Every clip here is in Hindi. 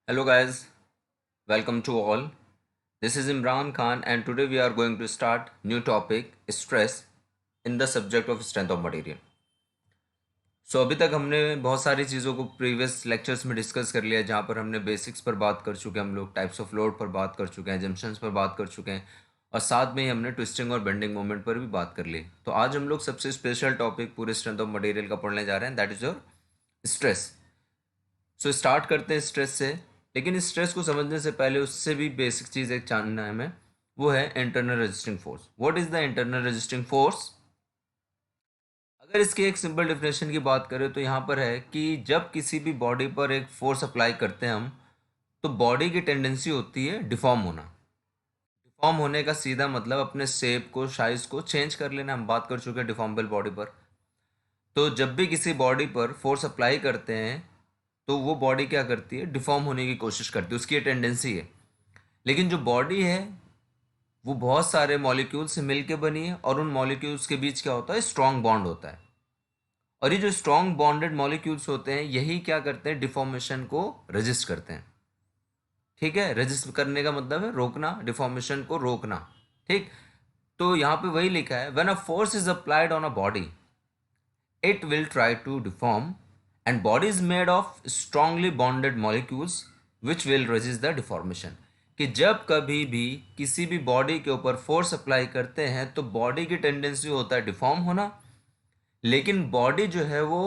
Hello guys, welcome to all. This is Imran Khan and today we are going to start new topic stress in the subject of strength of material. अभी तक हमने बहुत सारी चीज़ों को प्रीवियस लेक्चर्स में डिस्कस कर लिया जहाँ पर हमने बेसिक्स पर बात कर चुके हैं, हम लोग टाइप्स ऑफ लोड पर बात कर चुके हैं, जंक्शंस पर बात कर चुके हैं और साथ में ही हमने ट्विस्टिंग और बेंडिंग मोमेंट पर भी बात कर ली। तो आज हम लोग सबसे स्पेशल टॉपिक पूरे स्ट्रेंथ ऑफ मटेरियल का पढ़ने जा रहे हैं, that is your stress. Start करते हैं स्ट्रेस से, लेकिन इस स्ट्रेस को समझने से पहले उससे भी बेसिक चीज़ एक जानना है हमें, वो है internal resisting force. What is the internal resisting force? अगर इसकी एक सिंपल डेफिनेशन की बात करें तो यहाँ पर है कि जब किसी भी बॉडी पर एक फोर्स अप्लाई करते हैं हम, तो बॉडी की टेंडेंसी होती है डिफॉर्म होना। डिफॉर्म होने का सीधा मतलब अपने शेप को, साइज को चेंज कर लेना। हम बात कर चुके हैं डिफॉर्मेबल बॉडी पर। तो जब भी किसी बॉडी पर फोर्स अप्लाई करते हैं तो वो बॉडी क्या करती है, डिफॉर्म होने की कोशिश करती है, उसकी ये टेंडेंसी है। लेकिन जो बॉडी है वो बहुत सारे मॉलिक्यूल से मिलके बनी है और उन मॉलिक्यूल्स के बीच क्या होता है, स्ट्रॉन्ग बॉन्ड होता है। और ये जो स्ट्रॉन्ग बॉन्डेड मॉलिक्यूल्स होते हैं यही क्या करते हैं, डिफॉर्मेशन को रजिस्ट करते हैं। ठीक है, रजिस्ट करने का मतलब है रोकना, डिफॉर्मेशन को रोकना। ठीक, तो यहाँ पे वही लिखा है, when a force is applied on a body it will try to deform, and body is made of strongly bonded molecules which will resist the deformation। कि जब कभी भी किसी भी बॉडी के ऊपर फोर्स अप्लाई करते हैं तो बॉडी की टेंडेंसी होता है डिफॉर्म होना, लेकिन बॉडी जो है वो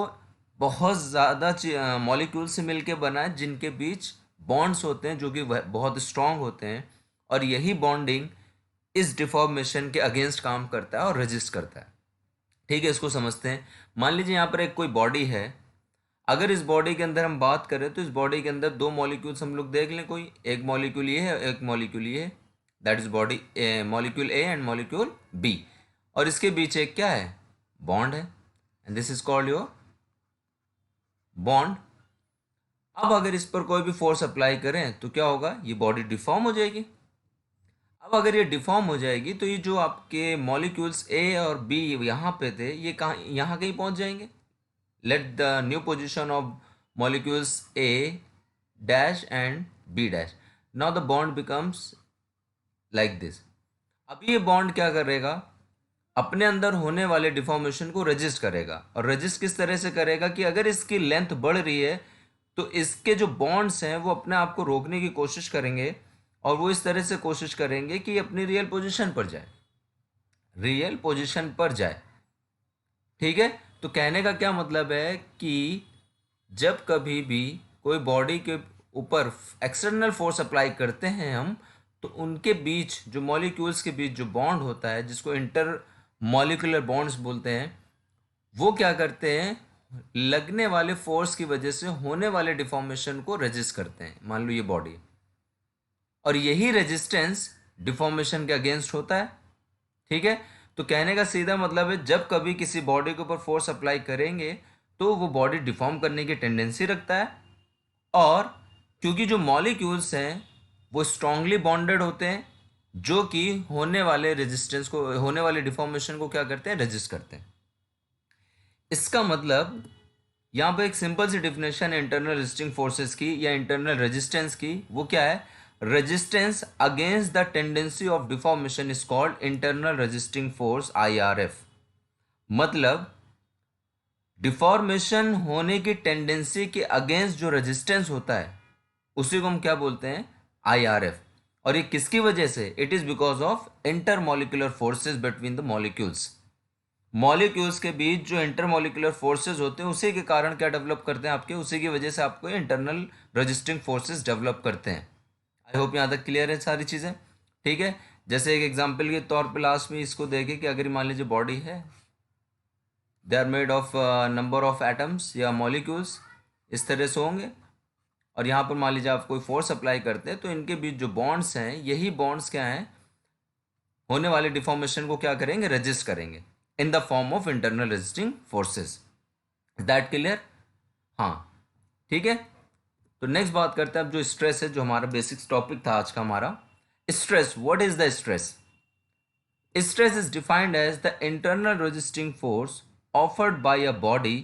बहुत ज़्यादा मॉलिक्यूल से मिलके बना है जिनके बीच बॉन्ड्स होते हैं जो कि बहुत स्ट्रांग होते हैं, और यही बॉन्डिंग इस डिफॉर्मेशन के अगेंस्ट काम करता है और रेजिस्ट करता है। ठीक है, इसको समझते हैं। मान लीजिए यहाँ पर एक कोई बॉडी है। अगर इस बॉडी के अंदर हम बात करें तो इस बॉडी के अंदर दो मॉलिक्यूल्स हम लोग देख लें, कोई एक मॉलिक्यूल ये है, एक मॉलिक्यूल ये है, that is body molecule A and molecule B, और इसके बीच एक क्या है, बॉन्ड है, and this is called your bond. अब अगर इस पर कोई भी फोर्स अप्लाई करें तो क्या होगा, ये बॉडी डिफॉर्म हो जाएगी। अब अगर ये डिफॉर्म हो जाएगी तो ये जो आपके मॉलिक्यूल्स ए और बी यहाँ पे थे, ये कहाँ, यहाँ कहीं पहुँच जाएंगे। let the new position of molecules A dash and B dash, now the bond becomes like this। अब ये बॉन्ड क्या करेगा, अपने अंदर होने वाले डिफॉर्मेशन को रजिस्ट करेगा। और रजिस्ट किस तरह से करेगा कि अगर इसकी लेंथ बढ़ रही है तो इसके जो बॉन्ड्स हैं वो अपने आप को रोकने की कोशिश करेंगे, और वो इस तरह से कोशिश करेंगे कि अपनी रियल पोजीशन पर जाए, रियल पोजीशन पर जाए। ठीक है, तो कहने का क्या मतलब है कि जब कभी भी कोई बॉडी के ऊपर एक्सटर्नल फोर्स अप्लाई करते हैं हम, तो उनके बीच जो मॉलिक्यूल्स के बीच जो बॉन्ड होता है जिसको इंटर मॉलिकुलर बॉन्ड्स बोलते हैं, वो क्या करते हैं, लगने वाले फोर्स की वजह से होने वाले डिफॉर्मेशन को रेजिस्ट करते हैं। मान लो ये बॉडी, और यही रेजिस्टेंस डिफॉर्मेशन के अगेंस्ट होता है। ठीक है, तो कहने का सीधा मतलब है जब कभी किसी बॉडी के ऊपर फोर्स अप्लाई करेंगे तो वो बॉडी डिफॉर्म करने की टेंडेंसी रखता है, और क्योंकि जो मॉलिक्यूल्स हैं वो स्ट्रांगली बॉन्डेड होते हैं जो कि होने वाले रेजिस्टेंस को, होने वाले डिफॉर्मेशन को क्या करते हैं, रेजिस्ट करते हैं। इसका मतलब यहाँ पे एक सिंपल सी डिफिनेशन है इंटरनल रेजिस्टिंग फोर्सेस की या इंटरनल रेजिस्टेंस की, वो क्या है, resistance against the tendency of deformation is called internal resisting force, IRF। मतलब डिफॉर्मेशन होने की टेंडेंसी के अगेंस्ट जो रेजिस्टेंस होता है उसी को हम क्या बोलते हैं, IRF। और ये किसकी वजह से, it is because of inter molecular forces between the molecules. Molecules के बीच जो इंटरमॉलिकुलर फोर्सेज होते हैं उसी के कारण क्या डेवलप करते हैं आपके, उसी की वजह से आपको इंटरनल रजिस्टिंग फोर्सेज डेवलप करते हैं। आई होप यहाँ तक क्लियर है सारी चीज़ें। ठीक है, जैसे एक एग्जांपल के तौर पे लास्ट में इसको देखें कि अगर मान लीजिए बॉडी है, they are made of number of atoms या मॉलिक्यूल्स इस तरह से होंगे, और यहाँ पर मान लीजिए आप कोई फोर्स अप्लाई करते हैं तो इनके बीच जो बॉन्ड्स हैं यही बॉन्ड्स क्या हैं, होने वाले डिफॉर्मेशन को क्या करेंगे, रजिस्ट करेंगे in the form of internal resisting forces. That clear? हाँ, ठीक है। तो नेक्स्ट बात करते हैं अब जो स्ट्रेस है, जो हमारा बेसिक्स टॉपिक था आज का हमारा stress. What is the stress? Stress is defined as the internal resisting force offered by a body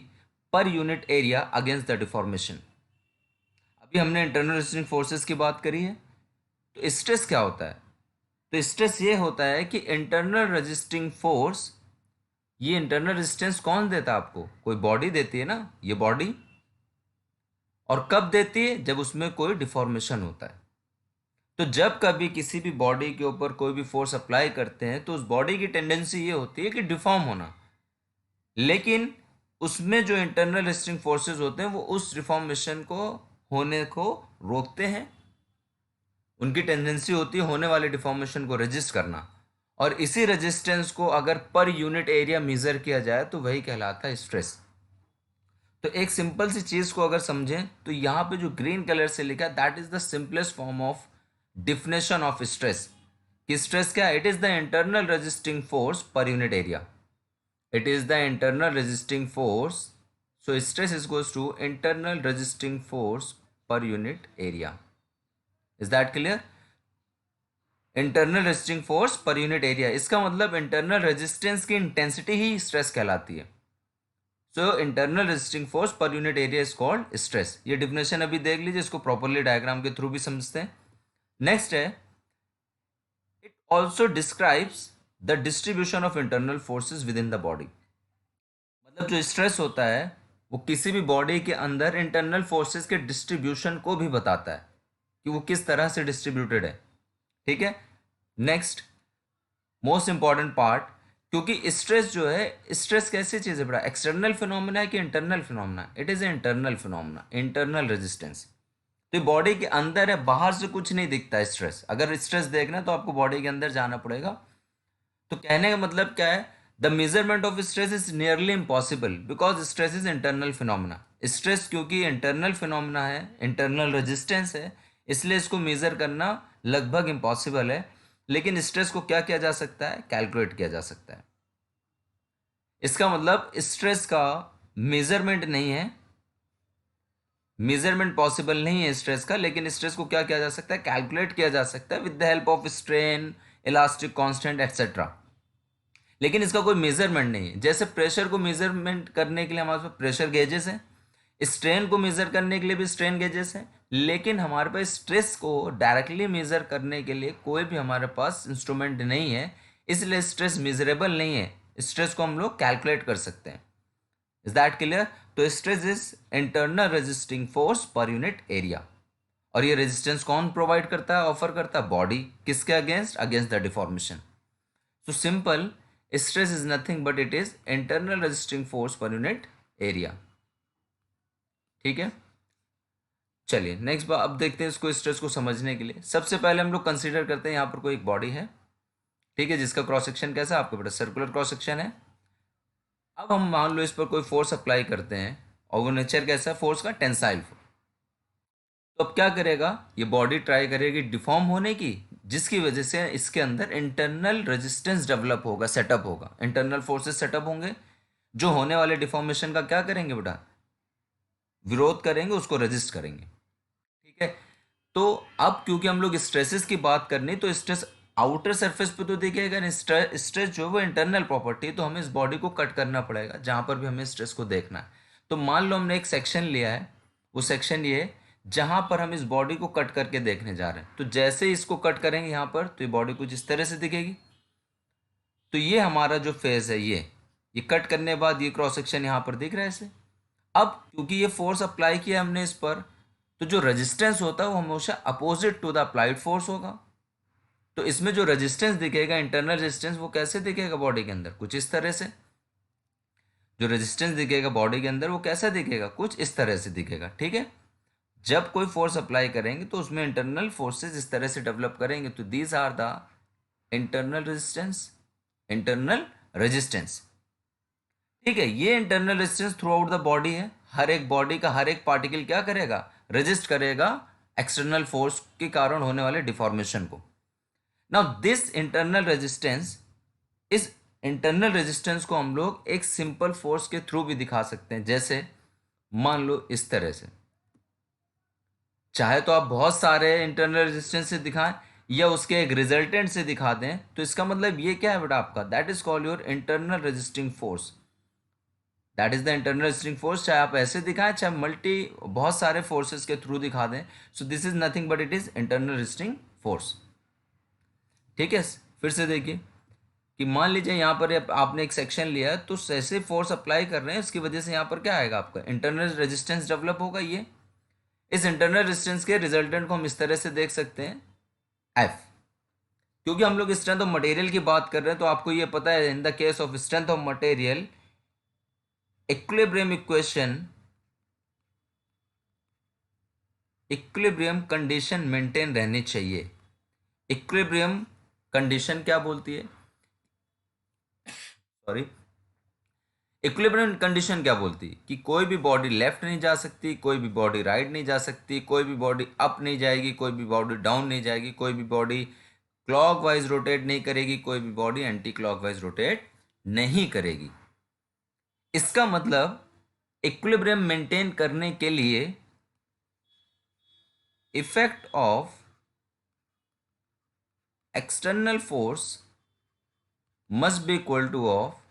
per unit area against the deformation. अभी हमने इंटरनल रेजिस्टिंग फोर्सेस की बात करी है। तो स्ट्रेस क्या होता है? तो स्ट्रेस ये होता है कि इंटरनल रेजिस्टिंग फोर्स, ये इंटरनल रेजिस्टेंस कौन देता है आपको? कोई बॉडी देती है ना, ये बॉडी। और कब देती है? जब उसमें कोई डिफॉर्मेशन होता है। तो जब कभी किसी भी बॉडी के ऊपर कोई भी फोर्स अप्लाई करते हैं तो उस बॉडी की टेंडेंसी ये होती है कि डिफॉर्म होना, लेकिन उसमें जो इंटरनल रेजिस्टिंग फोर्सेस होते हैं वो उस डिफॉर्मेशन को होने को रोकते हैं। उनकी टेंडेंसी होती है होने वाले डिफॉर्मेशन को रेजिस्ट करना, और इसी रेजिस्टेंस को अगर पर यूनिट एरिया मेजर किया जाए तो वही कहलाता है स्ट्रेस। तो एक सिंपल सी चीज को अगर समझें तो यहाँ पे जो ग्रीन कलर से लिखा है that is the simplest form of definition of stress. कि स्ट्रेस क्या? It is the internal resisting force per unit area. It is the internal resisting force, so stress is goes to internal resisting force per unit area. Is that clear? Internal resisting force per unit area, इसका मतलब इंटरनल रेजिस्टेंस की इंटेंसिटी ही स्ट्रेस कहलाती है। So internal resisting force per unit area is called stress. ये डिफिनेशन अभी देख लीजिए, इसको प्रॉपरली डायग्राम के थ्रू भी समझते हैं। नेक्स्ट है, it also describes the distribution of internal forces with in the body. मतलब जो स्ट्रेस होता है वो किसी भी बॉडी के अंदर इंटरनल फोर्सेज के डिस्ट्रीब्यूशन को भी बताता है कि वो किस तरह से डिस्ट्रीब्यूटेड है। ठीक है। नेक्स्ट मोस्ट इंपॉर्टेंट पार्ट, क्योंकि स्ट्रेस जो है, स्ट्रेस कैसी चीज़ है बेटा? एक्सटर्नल फिनोमिना है कि internal phenomena? It is a internal phenomena, internal resistance. तो बॉडी के अंदर है, बाहर से कुछ नहीं दिखता है स्ट्रेस। अगर स्ट्रेस देखना है तो आपको बॉडी के अंदर जाना पड़ेगा। तो कहने का मतलब क्या है? The measurement of stress is nearly impossible because stress is internal phenomena. Stress क्योंकि इंटरनल फिनोमिना है, इंटरनल रेजिस्टेंस है, इसलिए इसको मेजर करना लगभग इम्पॉसिबल है। लेकिन स्ट्रेस को क्या किया जा सकता है? कैलकुलेट किया जा सकता है। इसका मतलब स्ट्रेस का मेजरमेंट नहीं है, मेजरमेंट पॉसिबल नहीं है स्ट्रेस का, लेकिन स्ट्रेस को क्या किया जा सकता है? कैलकुलेट किया जा सकता है with the help of strain, elastic constant etcetera. लेकिन इसका कोई मेजरमेंट नहीं है। जैसे प्रेशर को मेजरमेंट करने के लिए हमारे पास प्रेशर गेजेस हैं, स्ट्रेन को मेजर करने के लिए भी स्ट्रेन गेजेस हैं, लेकिन हमारे पास स्ट्रेस को डायरेक्टली मेजर करने के लिए कोई भी हमारे पास इंस्ट्रूमेंट नहीं है, इसलिए स्ट्रेस मेजरेबल नहीं है। स्ट्रेस को हम लोग कैलकुलेट कर सकते हैं। Is that clear? तो stress is internal resisting force per unit area, और ये रेजिस्टेंस कौन प्रोवाइड करता है, ऑफर करता है? बॉडी। किसके against? Against the deformation. So simple, stress is nothing but it is internal resisting force per unit area. ठीक है, चलिए नेक्स्ट बार अब देखते हैं इसको, स्ट्रेस को समझने के लिए सबसे पहले हम लोग कंसीडर करते हैं यहाँ पर कोई एक बॉडी है, ठीक है, जिसका क्रॉस सेक्शन कैसा है? आपको बेटा सर्कुलर क्रॉस सेक्शन है। अब हम मान लो इस पर कोई फोर्स अप्लाई करते हैं, और वो नेचर कैसा है फोर्स का? Tensile force. तो अब क्या करेगा? ये बॉडी ट्राई करेगी डिफॉर्म होने की, जिसकी वजह से इसके अंदर इंटरनल रेजिस्टेंस डेवलप होगा, सेटअप होगा, इंटरनल फोर्सेस सेटअप होंगे, जो होने वाले डिफॉर्मेशन का क्या करेंगे बेटा? विरोध करेंगे, उसको रेजिस्ट करेंगे। ठीक है। तो अब क्योंकि हम लोग स्ट्रेसेस की बात करनी, तो स्ट्रेस आउटर सरफेस पे तो दिखेगा, स्ट्रेस जो है वो इंटरनल प्रॉपर्टी, तो हमें इस बॉडी को कट करना पड़ेगा जहां पर भी हमें स्ट्रेस को देखना है। तो मान लो हमने एक सेक्शन लिया है, वो सेक्शन ये जहां पर हम इस बॉडी को कट करके देखने जा रहे हैं। तो जैसे ही इसको कट करेंगे यहाँ पर, तो ये बॉडी कुछ इस तरह से दिखेगी। तो ये हमारा जो फेज है, ये कट करने के बाद ये क्रॉस सेक्शन यहाँ पर दिख रहा है इसे। अब क्योंकि ये फोर्स अप्लाई किया हमने इस पर, तो जो रेजिस्टेंस होता है वो हमेशा opposite to the applied force होगा। तो इसमें जो रेजिस्टेंस दिखेगा, इंटरनल रेजिस्टेंस, वो कैसे दिखेगा बॉडी के अंदर? कुछ इस तरह से। जो रेजिस्टेंस दिखेगा बॉडी के अंदर वो कैसा दिखेगा? कुछ इस तरह से दिखेगा। ठीक है। जब कोई फोर्स अप्लाई करेंगे तो उसमें इंटरनल फोर्सेस इस तरह से डेवलप करेंगे। तो these are the internal resistance, internal resistance. ठीक है। ये internal resistance throughout the body है। हर एक बॉडी का हर एक पार्टिकल क्या करेगा? रेजिस्ट करेगा एक्सटर्नल फोर्स के कारण होने वाले डिफॉर्मेशन को। नाउ दिस इंटरनल रेजिस्टेंस, इस इंटरनल रेजिस्टेंस को हम लोग एक सिंपल फोर्स के थ्रू भी दिखा सकते हैं। जैसे मान लो इस तरह से, चाहे तो आप बहुत सारे इंटरनल रेजिस्टेंस से दिखाएं या उसके एक रिजल्टेंट से दिखा दें। तो इसका मतलब ये क्या है बेटा आपका? That is called your internal resisting force. That is the internal resisting force. चाहे आप ऐसे दिखाएं, चाहे बहुत सारे फोर्सेस के थ्रू दिखा दें, so this is nothing but it is internal resisting force. ठीक है, फिर से देखिए कि मान लीजिए यहाँ पर आपने एक सेक्शन लिया है, तो ऐसे फोर्स अप्लाई कर रहे हैं, इसकी वजह से यहाँ पर क्या आएगा, आपका इंटरनल रेजिस्टेंस डेवलप होगा। ये इस इंटरनल रेजिस्टेंस के रिजल्टेंट को हम इस तरह से देख सकते हैं, एफ। क्योंकि हम लोग स्ट्रेंथ ऑफ मटेरियल की बात कर रहे हैं, तो आपको ये पता है in the case of strength of material equilibrium condition maintain रहनी चाहिए। इक्विलिब्रियम कंडीशन क्या बोलती है, सॉरी, इक्विलिब्रियम कंडीशन क्या बोलती है कि कोई भी बॉडी लेफ्ट नहीं जा सकती, कोई भी बॉडी राइट नहीं जा सकती, कोई भी बॉडी अप नहीं जाएगी, कोई भी बॉडी डाउन नहीं जाएगी, कोई भी बॉडी क्लॉकवाइज रोटेट नहीं करेगी, कोई भी बॉडी एंटी क्लॉकवाइज रोटेट नहीं करेगी। इसका मतलब इक्विलिब्रियम मेंटेन करने के लिए effect of external force must be equal to of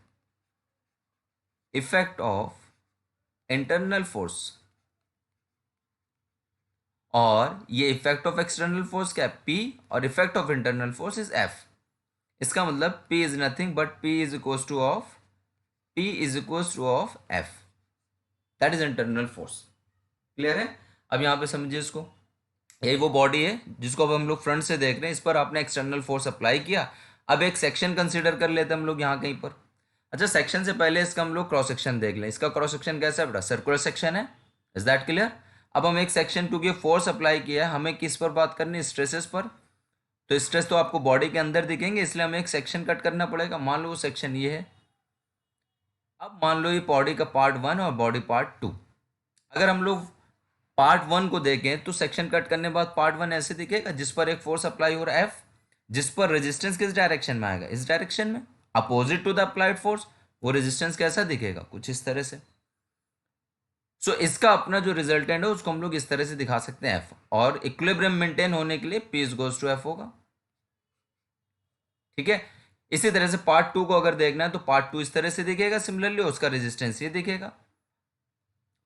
effect of internal force. और ये इफेक्ट ऑफ एक्सटर्नल फोर्स क्या है, P, और effect of internal force is F। इसका मतलब P is nothing but P is equals to of F, that is internal force. Clear है? अब यहां पे समझिए इसको, यही वो बॉडी है जिसको अब हम लोग फ्रंट से देख रहे हैं, इस पर आपने एक्सटर्नल फोर्स अप्लाई किया। अब एक सेक्शन कंसीडर कर लेते हैं हम लोग यहाँ कहीं पर। अच्छा, सेक्शन से पहले इसका हम लोग क्रॉस सेक्शन देख लें। इसका क्रॉस सेक्शन कैसा है बेटा, सर्कुलर सेक्शन है। Is that clear? अब हम एक सेक्शन, क्योंकि फोर्स अप्लाई किया है, हमें किस पर बात करनी है, स्ट्रेसेस पर। तो स्ट्रेस तो आपको बॉडी के अंदर दिखेंगे, इसलिए हमें एक सेक्शन कट करना पड़ेगा। मान लो वो सेक्शन ये है। अब मान लो ये बॉडी का पार्ट 1 और बॉडी पार्ट 2। अगर हम लोग पार्ट 1 को देखें तो सेक्शन कट करने के बाद पार्ट 1 ऐसे दिखेगा, जिस पर एक फोर्स अप्लाई हो रहा है F, जिस पर रेजिस्टेंस किस डायरेक्शन में आएगा, इस डायरेक्शन में, opposite to the applied force. वो रेजिस्टेंस कैसा दिखेगा, कुछ इस तरह से। सो इसका अपना जो रिजल्टेंट है उसको हम लोग इस तरह से दिखा सकते हैं F, और इक्विलिब्रियम मेंटेन होने के लिए P is goes to F होगा। ठीक है, इसी तरह से पार्ट 2 को अगर देखना है तो पार्ट 2 इस तरह से दिखेगा, सिमिलरली उसका रेजिस्टेंस ये दिखेगा।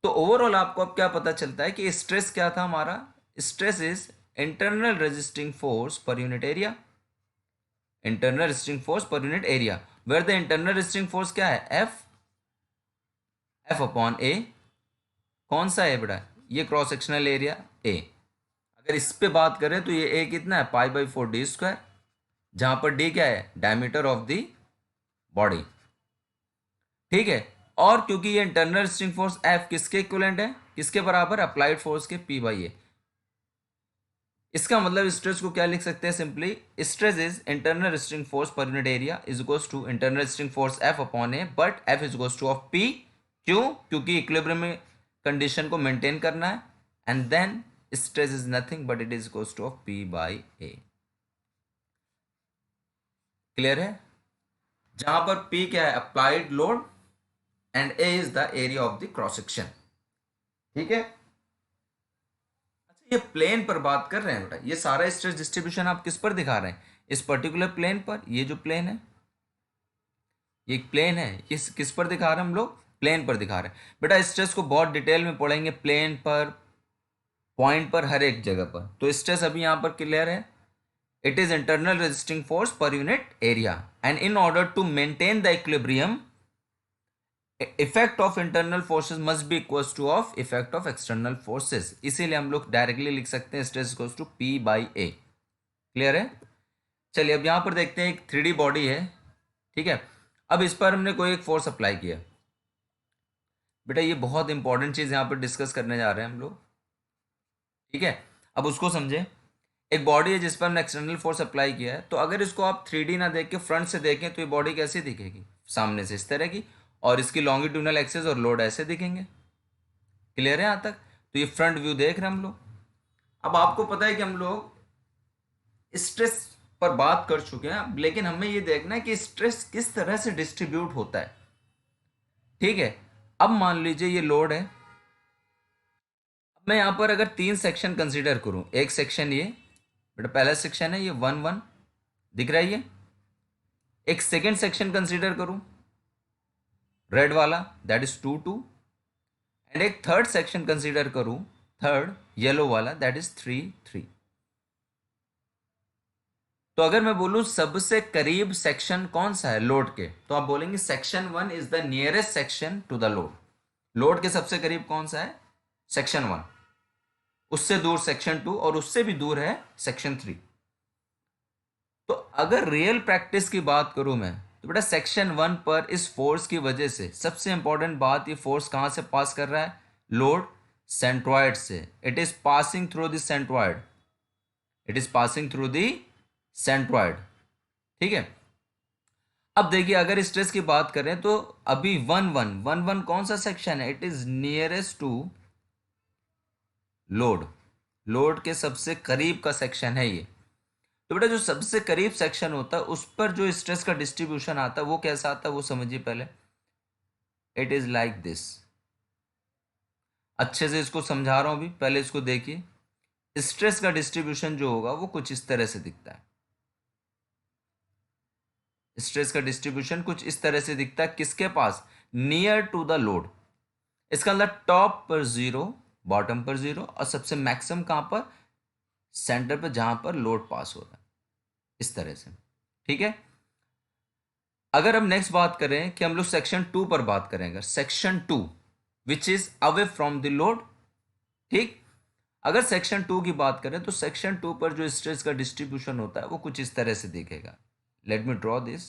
तो ओवरऑल आपको अब क्या पता चलता है कि स्ट्रेस क्या था हमारा, stress is internal resisting force per unit area. Internal resisting force per unit area, where the internal resisting force क्या है, एफ अपॉन ए। कौन सा है बेटा, ये क्रॉस सेक्शनल एरिया ए। अगर इस पे बात करें तो ये ए कितना है, π/4d², जहां पर डी क्या है, डायमीटर ऑफ द बॉडी। ठीक है, और क्योंकि ये इंटरनल रेजिस्टिंग फोर्स एफ किसके इक्विवेलेंट है, किसके बराबर, अप्लाइड फोर्स के P/A। इसका मतलब स्ट्रेस को क्या लिख सकते हैं, simply stress is internal resisting force per unit area is equals to internal resisting force F upon A, but F is equals to of P। क्यों, क्योंकि इक्विलिब्रियम कंडीशन को मेंटेन करना है, and then stress is nothing but it is equals to of P/A। Clear है? जहां पर P क्या है, applied load, and A is the area of the cross section. ठीक है, अच्छा ये प्लेन पर बात कर रहे हैं बेटा, ये सारा स्ट्रेस डिस्ट्रीब्यूशन आप किस पर दिखा रहे हैं, इस पर्टिकुलर प्लेन पर। ये जो प्लेन है, ये एक प्लेन है, इस किस पर दिखा रहे हैं हम लोग, प्लेन पर दिखा रहे हैं। बेटा स्ट्रेस को बहुत डिटेल में पढ़ेंगे, प्लेन पर, पॉइंट पर, हर एक जगह पर। तो स्ट्रेस अभी यहां पर क्लियर है, it is internal resisting force per unit area, and in order to maintain the equilibrium effect of internal forces must be equals to of effect of external forces. इसीलिए हम लोग डायरेक्टली लिख सकते हैं stress equals to P/A। Clear है? चलिए अब यहां पर देखते हैं, एक 3D बॉडी है। ठीक है, अब इस पर हमने कोई एक फोर्स अप्लाई किया। बेटा ये बहुत इंपॉर्टेंट चीज यहां पर डिस्कस करने जा रहे हैं हम लोग। ठीक है, अब उसको समझे। एक बॉडी है जिस पर हमने एक्सटर्नल फोर्स अप्लाई किया है, तो अगर इसको आप 3D ना देख के फ्रंट से देखें तो ये बॉडी कैसी दिखेगी, सामने से इस तरह की, और इसकी लॉन्गिट्यूडनल एक्सेस और लोड ऐसे दिखेंगे। क्लियर है यहां तक? तो ये फ्रंट व्यू देख रहे हैं हम लोग। अब आपको पता है कि हम लोग स्ट्रेस पर बात कर चुके हैं, लेकिन हमें ये देखना है कि स्ट्रेस किस तरह से डिस्ट्रीब्यूट होता है। ठीक है, अब मान लीजिए ये लोड है। अब मैं यहां पर अगर 3 सेक्शन कंसीडर करूं, एक सेक्शन ये बेटा पहला सेक्शन है, ये 1 1 दिख रहा है ये। एक सेकेंड सेक्शन कंसीडर करूं, रेड वाला दैट इज 2 2, एंड एक थर्ड सेक्शन कंसीडर करूं, थर्ड येलो वाला दैट इज 3 3। तो अगर मैं बोलूं सबसे करीब सेक्शन कौन सा है लोड के, तो आप बोलेंगे section 1 is the nearest section two the load. Load के सबसे करीब कौन सा है? सेक्शन 1। उससे दूर सेक्शन 2, और उससे भी दूर है सेक्शन 3। तो अगर रियल प्रैक्टिस की बात करूं मैं, तो बेटा सेक्शन 1 पर इस फोर्स की वजह से सबसे इंपॉर्टेंट बात, ये फोर्स कहां से पास कर रहा है? लोड सेंट्रॉइड से। It is passing through the centroid, it is passing through the centroid. ठीक है। अब देखिए अगर स्ट्रेस की बात करें तो अभी 1 1 कौन सा सेक्शन है? It is nearest to load, load के सबसे करीब का सेक्शन है ये। तो बेटा जो सबसे करीब सेक्शन होता है उस पर जो स्ट्रेस का डिस्ट्रीब्यूशन आता है वो कैसा आता है वो समझिए पहले। It is like this. अच्छे से इसको समझा रहा हूं, अभी पहले इसको देखिए। स्ट्रेस का डिस्ट्रीब्यूशन जो होगा वो कुछ इस तरह से दिखता है। स्ट्रेस का डिस्ट्रीब्यूशन कुछ इस तरह से दिखता है, किसके पास? Near to the load. इसका मतलब टॉप पर 0, बॉटम पर 0, और सबसे मैक्सिमम कहां पर? सेंटर पर, जहां पर लोड पास हो रहा है, इस तरह से। ठीक है। अगर हम नेक्स्ट बात करें कि हम लोग सेक्शन 2 पर बात करेंगे, section 2 which is away from the load. ठीक। अगर सेक्शन 2 की बात करें तो सेक्शन 2 पर जो स्ट्रेस का डिस्ट्रीब्यूशन होता है वो कुछ इस तरह से दिखेगा। Let me draw this.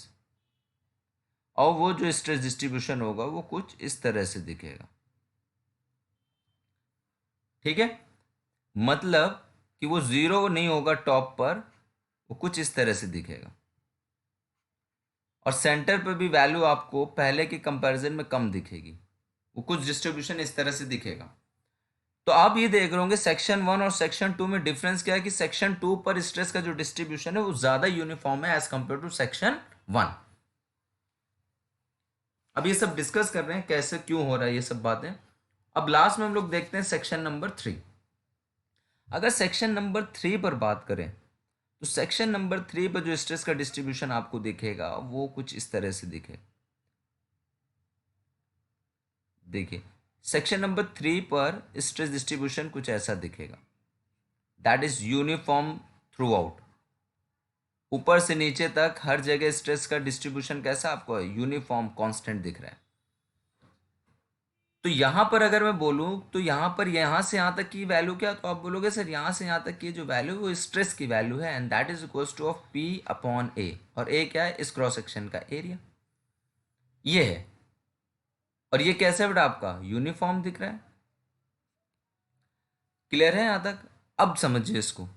और वो जो स्ट्रेस डिस्ट्रीब्यूशन होगा वो कुछ इस तरह से दिखेगा। ठीक है। मतलब कि वो 0 नहीं होगा टॉप पर, वो कुछ इस तरह से दिखेगा। और सेंटर पर भी वैल्यू आपको पहले के कंपैरिजन में कम दिखेगी, वो कुछ डिस्ट्रीब्यूशन इस तरह से दिखेगा। तो आप ये देख रहे होंगे सेक्शन 1 और सेक्शन 2 में डिफरेंस क्या है, कि सेक्शन 2 पर स्ट्रेस का जो डिस्ट्रीब्यूशन है वो ज्यादा यूनिफॉर्म है एज कंपेयर टू सेक्शन 1। अब ये सब डिस्कस कर रहे हैं कैसे क्यों हो रहा है ये सब बातें। अब लास्ट में हम लोग देखते हैं सेक्शन नंबर 3। अगर सेक्शन नंबर 3 पर बात करें तो सेक्शन नंबर 3 पर जो स्ट्रेस का डिस्ट्रीब्यूशन आपको दिखेगा वो कुछ इस तरह से दिखेगा। देखिए सेक्शन नंबर 3 पर स्ट्रेस डिस्ट्रीब्यूशन कुछ ऐसा दिखेगा, that is uniform through out. ऊपर से नीचे तक हर जगह स्ट्रेस का डिस्ट्रीब्यूशन कैसा आपको यूनिफॉर्म कांस्टेंट दिख रहा है। तो यहां पर अगर मैं बोलूं तो यहां पर यहां से यहां तक की वैल्यू क्या, तो आप बोलोगे सर यहां से यहां तक की जो वैल्यू वो स्ट्रेस की वैल्यू है, and that is equals to of P upon A. और ए क्या है? इस क्रॉस सेक्शन का एरिया ये है। और ये कैसे बेटा आपका यूनिफॉर्म दिख रहा है। क्लियर है यहां तक? अब समझिए इसको।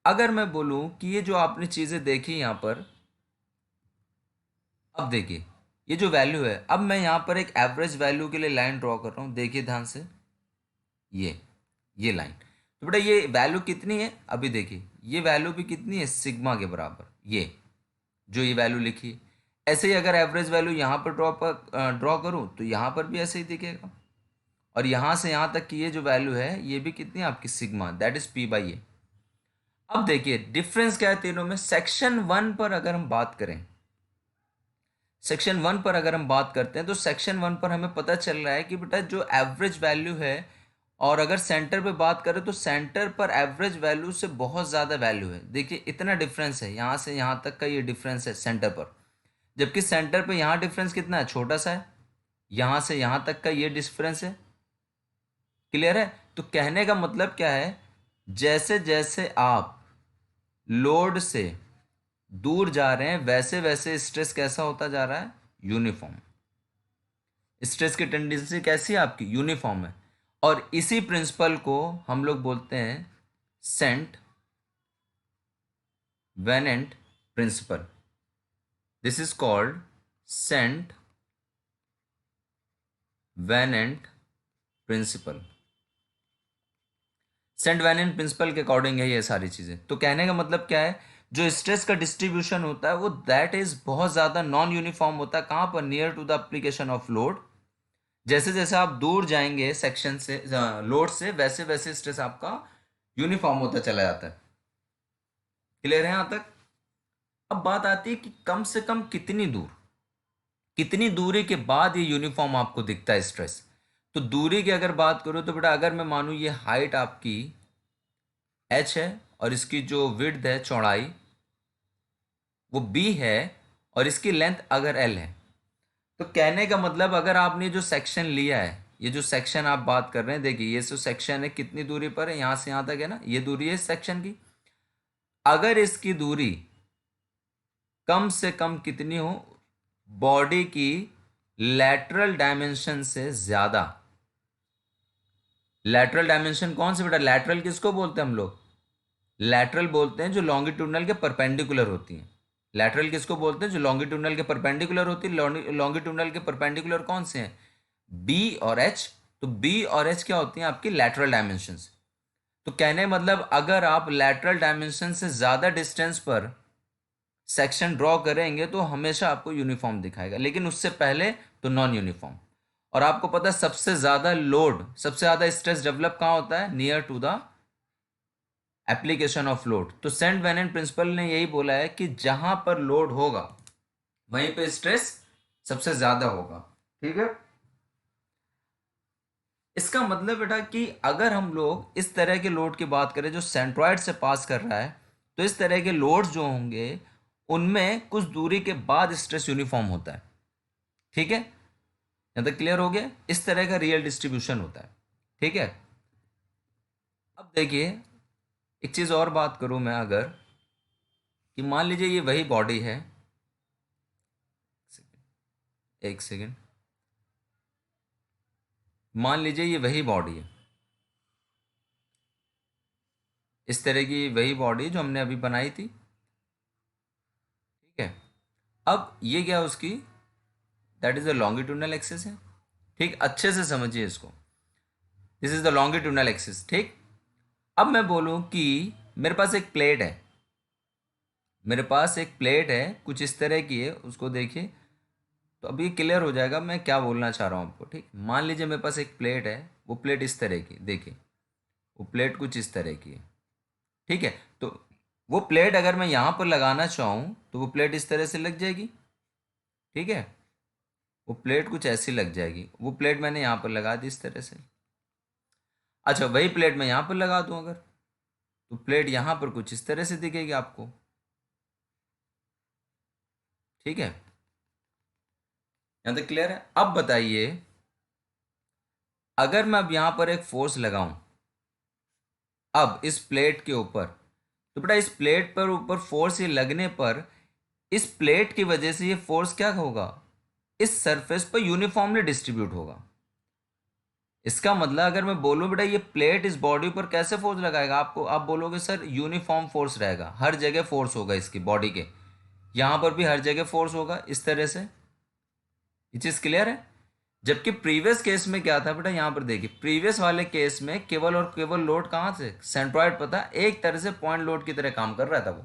अगर मैं बोलूं कि ये जो आपने चीजें देखी यहां पर, अब देखिए ये जो वैल्यू है, अब मैं यहां पर एक एवरेज वैल्यू के लिए लाइन ड्रॉ कर रहा हूं, देखिए ध्यान से। ये लाइन, तो बेटा ये वैल्यू कितनी है? अभी देखिए ये वैल्यू भी कितनी है? सिग्मा के बराबर। ये जो ये वैल्यू लिखी है, ऐसे ही अगर एवरेज वैल्यू यहाँ पर ड्रॉ करूँ तो यहाँ पर भी ऐसे ही दिखेगा। और यहाँ से यहाँ तक की ये जो वैल्यू है ये भी कितनी है आपकी? Sigma, that is P by A. अब देखिए डिफरेंस क्या है तीनों में। सेक्शन 1 पर अगर हम बात करें, सेक्शन 1 पर अगर हम बात करते हैं तो सेक्शन 1 पर हमें पता चल रहा है कि बेटा जो एवरेज वैल्यू है, और अगर सेंटर पे बात करें तो सेंटर पर एवरेज वैल्यू से बहुत ज़्यादा वैल्यू है। देखिए इतना डिफरेंस है, यहाँ से यहाँ तक का ये डिफरेंस है सेंटर पर। जबकि सेंटर पे यहाँ डिफरेंस कितना है? छोटा सा है। यहाँ से यहाँ तक का ये डिफरेंस है। क्लियर है? तो कहने का मतलब क्या है, जैसे जैसे आप लोड से दूर जा रहे हैं वैसे वैसे स्ट्रेस कैसा होता जा रहा है? यूनिफॉर्म। स्ट्रेस की टेंडेंसी कैसी है आपकी? यूनिफॉर्म है। और इसी प्रिंसिपल को हम लोग बोलते हैं Saint Venant principle. This is called Saint Venant principle. Saint Venant principle के अकॉर्डिंग है ये सारी चीजें। तो कहने का मतलब क्या है, जो स्ट्रेस का डिस्ट्रीब्यूशन होता है वो दैट इज बहुत ज्यादा नॉन यूनिफॉर्म होता है। कहां पर? Near to the application of load. जैसे जैसे आप दूर जाएंगे सेक्शन से, लोड से, वैसे वैसे स्ट्रेस आपका यूनिफॉर्म होता चला जाता है। क्लियर है यहां तक? अब बात आती है कि कम से कम कितनी दूर। कितनी दूरी के बाद ये यूनिफॉर्म आपको दिखता है स्ट्रेस। तो दूरी की अगर बात करूँ तो बेटा अगर मैं मानूँ ये हाइट आपकी h है और इसकी जो विड्थ है चौड़ाई वो b है और इसकी लेंथ अगर l है, तो कहने का मतलब अगर आपने जो सेक्शन लिया है, ये जो सेक्शन आप बात कर रहे हैं, देखिए ये जो सेक्शन है कितनी दूरी पर है, यहाँ से यहाँ तक है ना, ये दूरी है इस सेक्शन की। अगर इसकी दूरी कम से कम कितनी हो, बॉडी की लैटरल डायमेंशन से ज्यादा। लैटरल डायमेंशन कौन से बेटा, लैटरल किसको बोलते हैं हम लोग, लैटरल बोलते हैं जो लॉन्गिट्यूडनल के परपेंडिकुलर होती हैं। लैटरल किसको बोलते हैं, जो लॉन्गिट्यूडनल के परपेंडिकुलर होती है। लॉन्गिट्यूडनल के परपेंडिकुलर कौन से हैं, बी और एच। तो बी और एच क्या होती हैं, आपकी लैटरल डायमेंशंस। तो कहने मतलब अगर आप लैटरल डायमेंशन से ज्यादा डिस्टेंस पर सेक्शन ड्रॉ करेंगे तो हमेशा आपको यूनिफॉर्म दिखाएगा, लेकिन उससे पहले तो नॉन यूनिफॉर्म। और आपको पता है सबसे ज्यादा लोड, सबसे ज्यादा स्ट्रेस डेवलप कहाँ होता है, near to the application of load. तो सेंट वेनेंट प्रिंसिपल ने यही बोला है कि जहां पर लोड होगा वहीं पे स्ट्रेस सबसे ज्यादा होगा। ठीक है, इसका मतलब बेटा कि अगर हम लोग इस तरह के लोड की बात करें जो सेंट्रॉइड से पास कर रहा है, तो इस तरह के लोड्स जो होंगे उनमें कुछ दूरी के बाद स्ट्रेस यूनिफॉर्म होता है। ठीक है, यहां तक क्लियर हो गया, इस तरह का रियल डिस्ट्रीब्यूशन होता है। ठीक है, अब देखिए एक चीज और बात करूं मैं, अगर कि मान लीजिए ये वही बॉडी है, एक सेकेंड, मान लीजिए ये वही बॉडी है, इस तरह की वही बॉडी जो हमने अभी बनाई थी। ठीक है, अब ये क्या उसकी, that is the longitudinal axis है। ठीक, अच्छे से समझिए इसको, this is the longitudinal axis. ठीक, अब मैं बोलूं कि मेरे पास एक प्लेट है, मेरे पास एक प्लेट है कुछ इस तरह की है, उसको देखिए तो अभी क्लियर हो जाएगा मैं क्या बोलना चाह रहा हूँ आपको। ठीक, मान लीजिए मेरे पास एक प्लेट है, वो प्लेट इस तरह की, देखिए वो प्लेट कुछ इस तरह की है। ठीक है, तो वो प्लेट अगर मैं यहाँ पर लगाना चाहूँ तो वो प्लेट इस तरह से लग जाएगी। ठीक है, वो प्लेट कुछ ऐसी लग जाएगी, वो प्लेट मैंने यहाँ पर लगा दी इस तरह से। अच्छा, वही प्लेट मैं यहाँ पर लगा दूँ अगर, तो प्लेट यहाँ पर कुछ इस तरह से दिखेगी आपको। ठीक है, यहाँ तक क्लियर है। अब बताइए अगर मैं अब यहाँ पर एक फोर्स लगाऊं अब इस प्लेट के ऊपर, तो बेटा इस प्लेट पर ऊपर फोर्स ये लगने पर इस प्लेट की वजह से ये फोर्स क्या होगा, इस सरफेस पर यूनिफॉर्मली डिस्ट्रीब्यूट होगा। इसका मतलब अगर मैं बोलूं बेटा ये प्लेट इस बॉडी पर कैसे फोर्स लगाएगा, आपको आप बोलोगे सर यूनिफॉर्म फोर्स रहेगा, हर जगह फोर्स होगा इसकी बॉडी के, यहां पर भी हर जगह फोर्स होगा इस तरह से। ये चीज क्लियर है। जबकि प्रीवियस केस में क्या था बेटा, यहां पर देखिए प्रीवियस वाले केस में केवल और केवल लोड कहां से, सेंट्रॉइड पता एक तरह से पॉइंट लोड की तरह काम कर रहा था वो।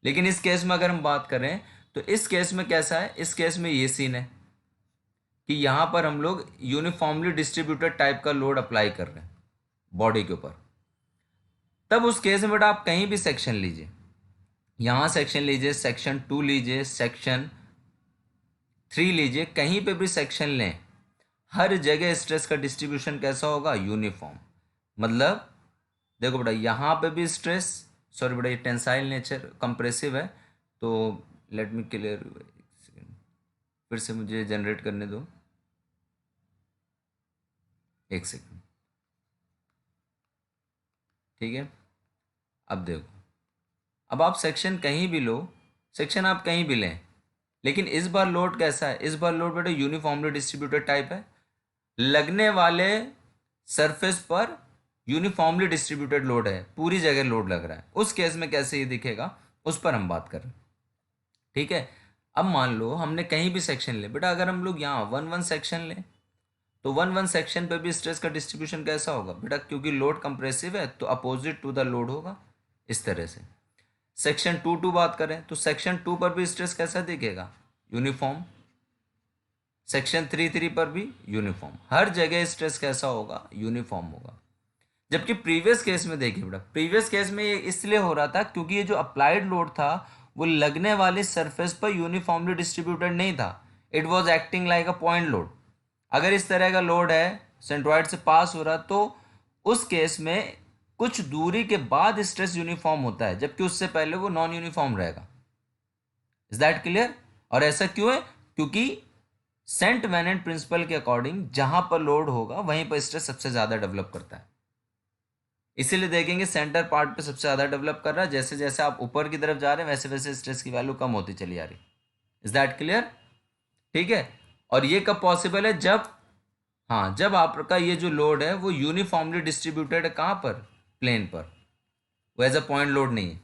लेकिन इस केस में अगर हम बात करें तो इस केस में कैसा है, इस केस में ये सीन है कि यहां पर हम लोग यूनिफॉर्मली डिस्ट्रीब्यूटेड टाइप का लोड अप्लाई कर रहे हैं बॉडी के ऊपर। तब उस केस में बेटा आप कहीं भी सेक्शन लीजिए, यहां सेक्शन लीजिए, सेक्शन 2 लीजिए, सेक्शन 3 लीजिए, कहीं पे भी सेक्शन लें, हर जगह स्ट्रेस का डिस्ट्रीब्यूशन कैसा होगा, यूनिफॉर्म। मतलब देखो बेटा यहाँ पे भी स्ट्रेस, सॉरी बेटा ये टेंसाइल नेचर कंप्रेसिव है, तो लेट मी क्लियर, फिर से मुझे जनरेट करने दो, एक सेकंड। ठीक है, अब देखो, अब आप सेक्शन कहीं भी लो, सेक्शन आप कहीं भी लें, लेकिन इस बार लोड कैसा है, इस बार लोड बेटा यूनिफॉर्मली डिस्ट्रीब्यूटेड टाइप है, लगने वाले सरफेस पर यूनिफॉर्मली डिस्ट्रीब्यूटेड लोड है, पूरी जगह लोड लग रहा है। उस केस में कैसे ये दिखेगा उस पर हम बात कर रहे हैं। ठीक है, अब मान लो हमने कहीं भी सेक्शन ले बेटा, अगर हम लोग यहाँ 1 1 सेक्शन लें तो 1 1 सेक्शन पे भी स्ट्रेस का डिस्ट्रीब्यूशन कैसा होगा बेटा, क्योंकि लोड कंप्रेसिव है तो अपोजिट टू द लोड होगा इस तरह से। सेक्शन 2 2 बात करें तो सेक्शन 2 पर भी स्ट्रेस कैसा दिखेगा, यूनिफॉर्म। सेक्शन 3 3 पर भी यूनिफॉर्म, हर जगह स्ट्रेस कैसा होगा, यूनिफॉर्म होगा। जबकि प्रीवियस केस में देखिए बेटा, प्रीवियस केस में ये इसलिए हो रहा था क्योंकि ये जो अप्लाइड लोड था वो लगने वाले सरफेस पर यूनिफॉर्मली डिस्ट्रीब्यूटेड नहीं था, it was acting like a point load. अगर इस तरह का लोड है सेंट्रॉइड से पास हो रहा तो उस केस में कुछ दूरी के बाद स्ट्रेस यूनिफॉर्म होता है, जबकि उससे पहले वो नॉन यूनिफॉर्म रहेगा। Is that clear? और ऐसा क्यों है? क्योंकि सेंट वेनेंट प्रिंसिपल के अकॉर्डिंग जहां पर लोड होगा वहीं पर स्ट्रेस सबसे ज्यादा डेवलप करता है। इसीलिए देखेंगे सेंटर पार्ट पे सबसे ज्यादा डेवलप कर रहा है, जैसे जैसे आप ऊपर की तरफ जा रहे हैं वैसे वैसे स्ट्रेस की वैल्यू कम होती चली जा रही। Is that clear? ठीक है। और ये कब पॉसिबल है? जब, हाँ, जब आपका ये जो लोड है वो यूनिफॉर्मली डिस्ट्रीब्यूटेड है। कहां पर? प्लेन पर। वो एज अ पॉइंट लोड नहीं है।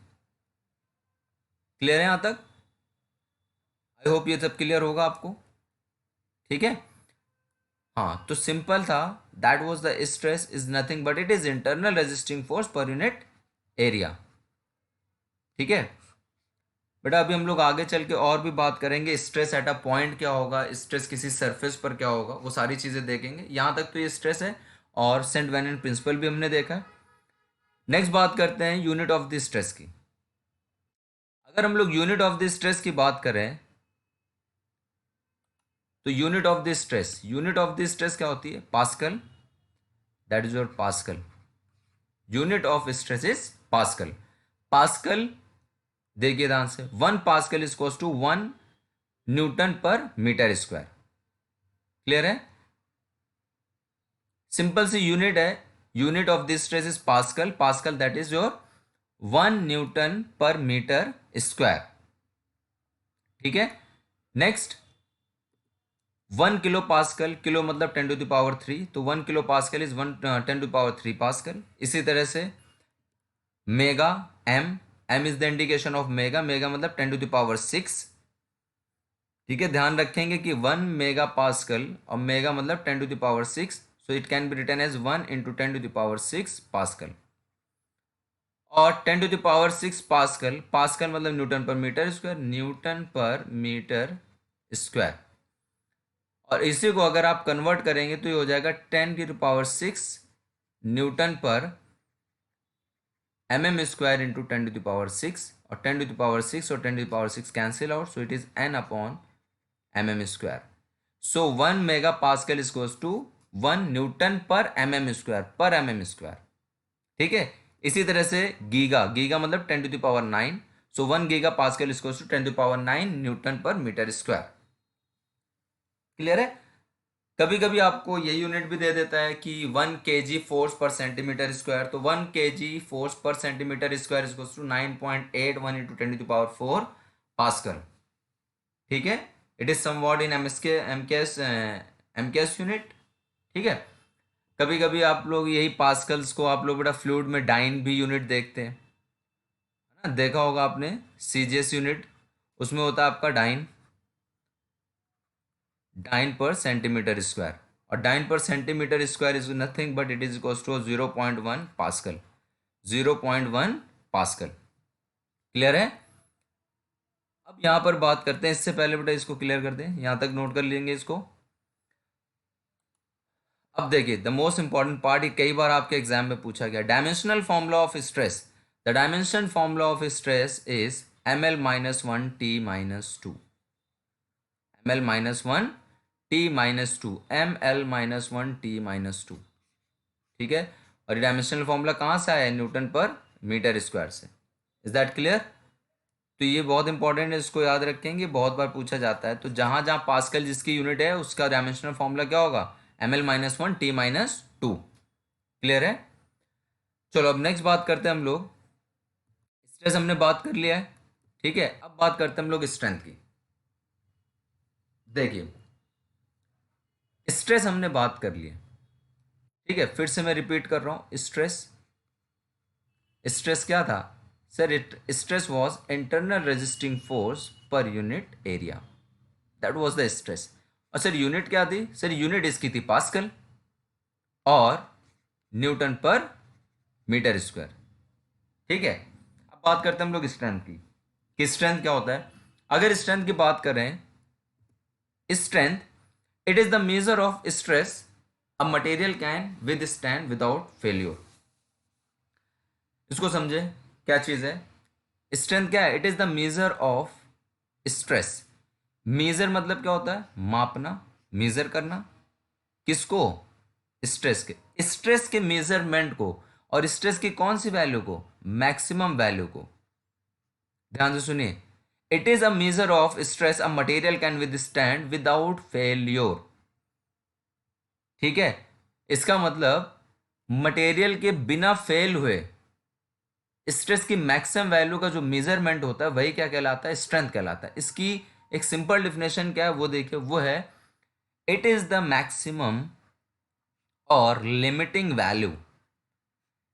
क्लियर है यहां तक? आई होप ये सब क्लियर होगा आपको। ठीक है। हाँ, तो सिंपल था। That was the stress is nothing but it is internal resisting force per unit area. ठीक है बेटा, अभी हम लोग आगे चल के और भी बात करेंगे। स्ट्रेस एट अ पॉइंट क्या होगा, स्ट्रेस किसी सरफेस पर क्या होगा, वो सारी चीजें देखेंगे। यहां तक तो ये स्ट्रेस है और सेंट वेनेंट प्रिंसिपल भी हमने देखा है। नेक्स्ट बात करते हैं यूनिट ऑफ द स्ट्रेस की। अगर हम लोग यूनिट ऑफ द स्ट्रेस की बात करें तो यूनिट ऑफ द स्ट्रेस क्या होती है? Pascal. That is your pascal. Unit of stress is pascal. Pascal, देखिए ध्यान से, 1 pascal is equal to 1 newton per metre square. Clear है? सिंपल सी यूनिट है। Unit of this stress is pascal. Pascal that is your 1 newton per metre square. ठीक है। नेक्स्ट, 1 किलो पास्कल, किलो मतलब 10⁻³ तो 1 किलो पास्कल इज 10⁻³ इसी तरह से mega, M is the indication of mega, mega मतलब 10⁻⁶। ठीक है, ध्यान रखेंगे कि 1 मेगा पास्कल और मेगा मतलब 10⁻⁶, so it can be written as 1 × 10⁻⁶ pascal. और 10⁻⁶ पास्कल, पास्कल मतलब newton per metre square, newton per metre square. और इसी को अगर आप कन्वर्ट करेंगे तो ये हो जाएगा 10⁻⁶ न्यूटन पर mm² इंटू 10⁻⁶, और 10⁻⁶ और 10⁻⁶ cancel out, so it is n/mm²। सो 1 mega pascal is equals to 1 newton per mm²। ठीक है। इसी तरह से गीगा, गीगा मतलब 10⁹, so 1 giga pascal is equals to 10⁹ newton per metre square. Clear है? कभी कभी आपको ये यूनिट भी दे देता है कि 1 kg force per centimetre square, तो 1 kg force per centimetre square is equals to 9.81 into 10⁴ pascal. ठीक है। It is somewhat in MKS unit. ठीक है। कभी कभी आप लोग यही पास्कल्स को आप लोग बेटा फ्लूइड में डाइन भी यूनिट देखते हैं, है ना? देखा होगा आपने सीजीएस यूनिट, उसमें होता है आपका dyne, dyne per centimetre square. और dyne per centimetre square is nothing but it is equals to 0.1 pascal. 0.1 pascal. Clear है? अब यहां पर बात करते हैं, इससे पहले बेटा इसको क्लियर कर दें, यहां तक नोट कर लेंगे इसको। अब देखिए द मोस्ट इंपॉर्टेंट पार्ट, ये कई बार आपके एग्जाम में पूछा गया, dimensional formula of stress. The dimension formula of stress is ml-1t-2, ml-1t-2, ml-1t-2। ठीक है। और ये डायमेंशनल फॉर्मूला कहाँ से आया है? न्यूटन पर मीटर स्क्वायर से। Is that clear? तो ये बहुत इंपॉर्टेंट है, इसको याद रखेंगे, बहुत बार पूछा जाता है। तो जहां जहां पास्कल जिसकी यूनिट है उसका डायमेंशनल फॉर्मूला क्या होगा? ml-1t-2। क्लियर है? चलो अब नेक्स्ट बात करते हैं हम लोग। स्ट्रेस हमने बात कर लिया है। ठीक है, अब बात करते हैं हम लोग स्ट्रेंथ की। देखिए स्ट्रेस हमने बात कर लिया। ठीक है, फिर से मैं रिपीट कर रहा हूं, स्ट्रेस, स्ट्रेस क्या था sir? Stress was internal resisting force per unit area, that was the stress. और सर यूनिट क्या थी? सर यूनिट इसकी थी पास्कल और न्यूटन पर मीटर स्क्वायर। ठीक है। अब बात करते हैं हम लोग स्ट्रेंथ की, कि स्ट्रेंथ क्या होता है। अगर स्ट्रेंथ की बात करें, strength it is the measure of stress a material can withstand without failure. इसको समझे, क्या चीज है स्ट्रेंथ? क्या है? It is the measure of stress measure मतलब क्या होता है? मापना, मेजर करना। किसको? स्ट्रेस के, स्ट्रेस के मेजरमेंट को। और स्ट्रेस की कौन सी वैल्यू को? मैक्सिमम वैल्यू को। ध्यान से सुनिए, it is a major of stress a material can withstand without failure. ठीक है, इसका मतलब मटेरियल के बिना फेल हुए स्ट्रेस की मैक्सिमम वैल्यू का जो मेजरमेंट होता है वही क्या कहलाता है? स्ट्रेंथ कहलाता है। इसकी एक सिंपल डिफिनेशन क्या है वो देखिए, वो है इट इज द मैक्सिमम और limiting value,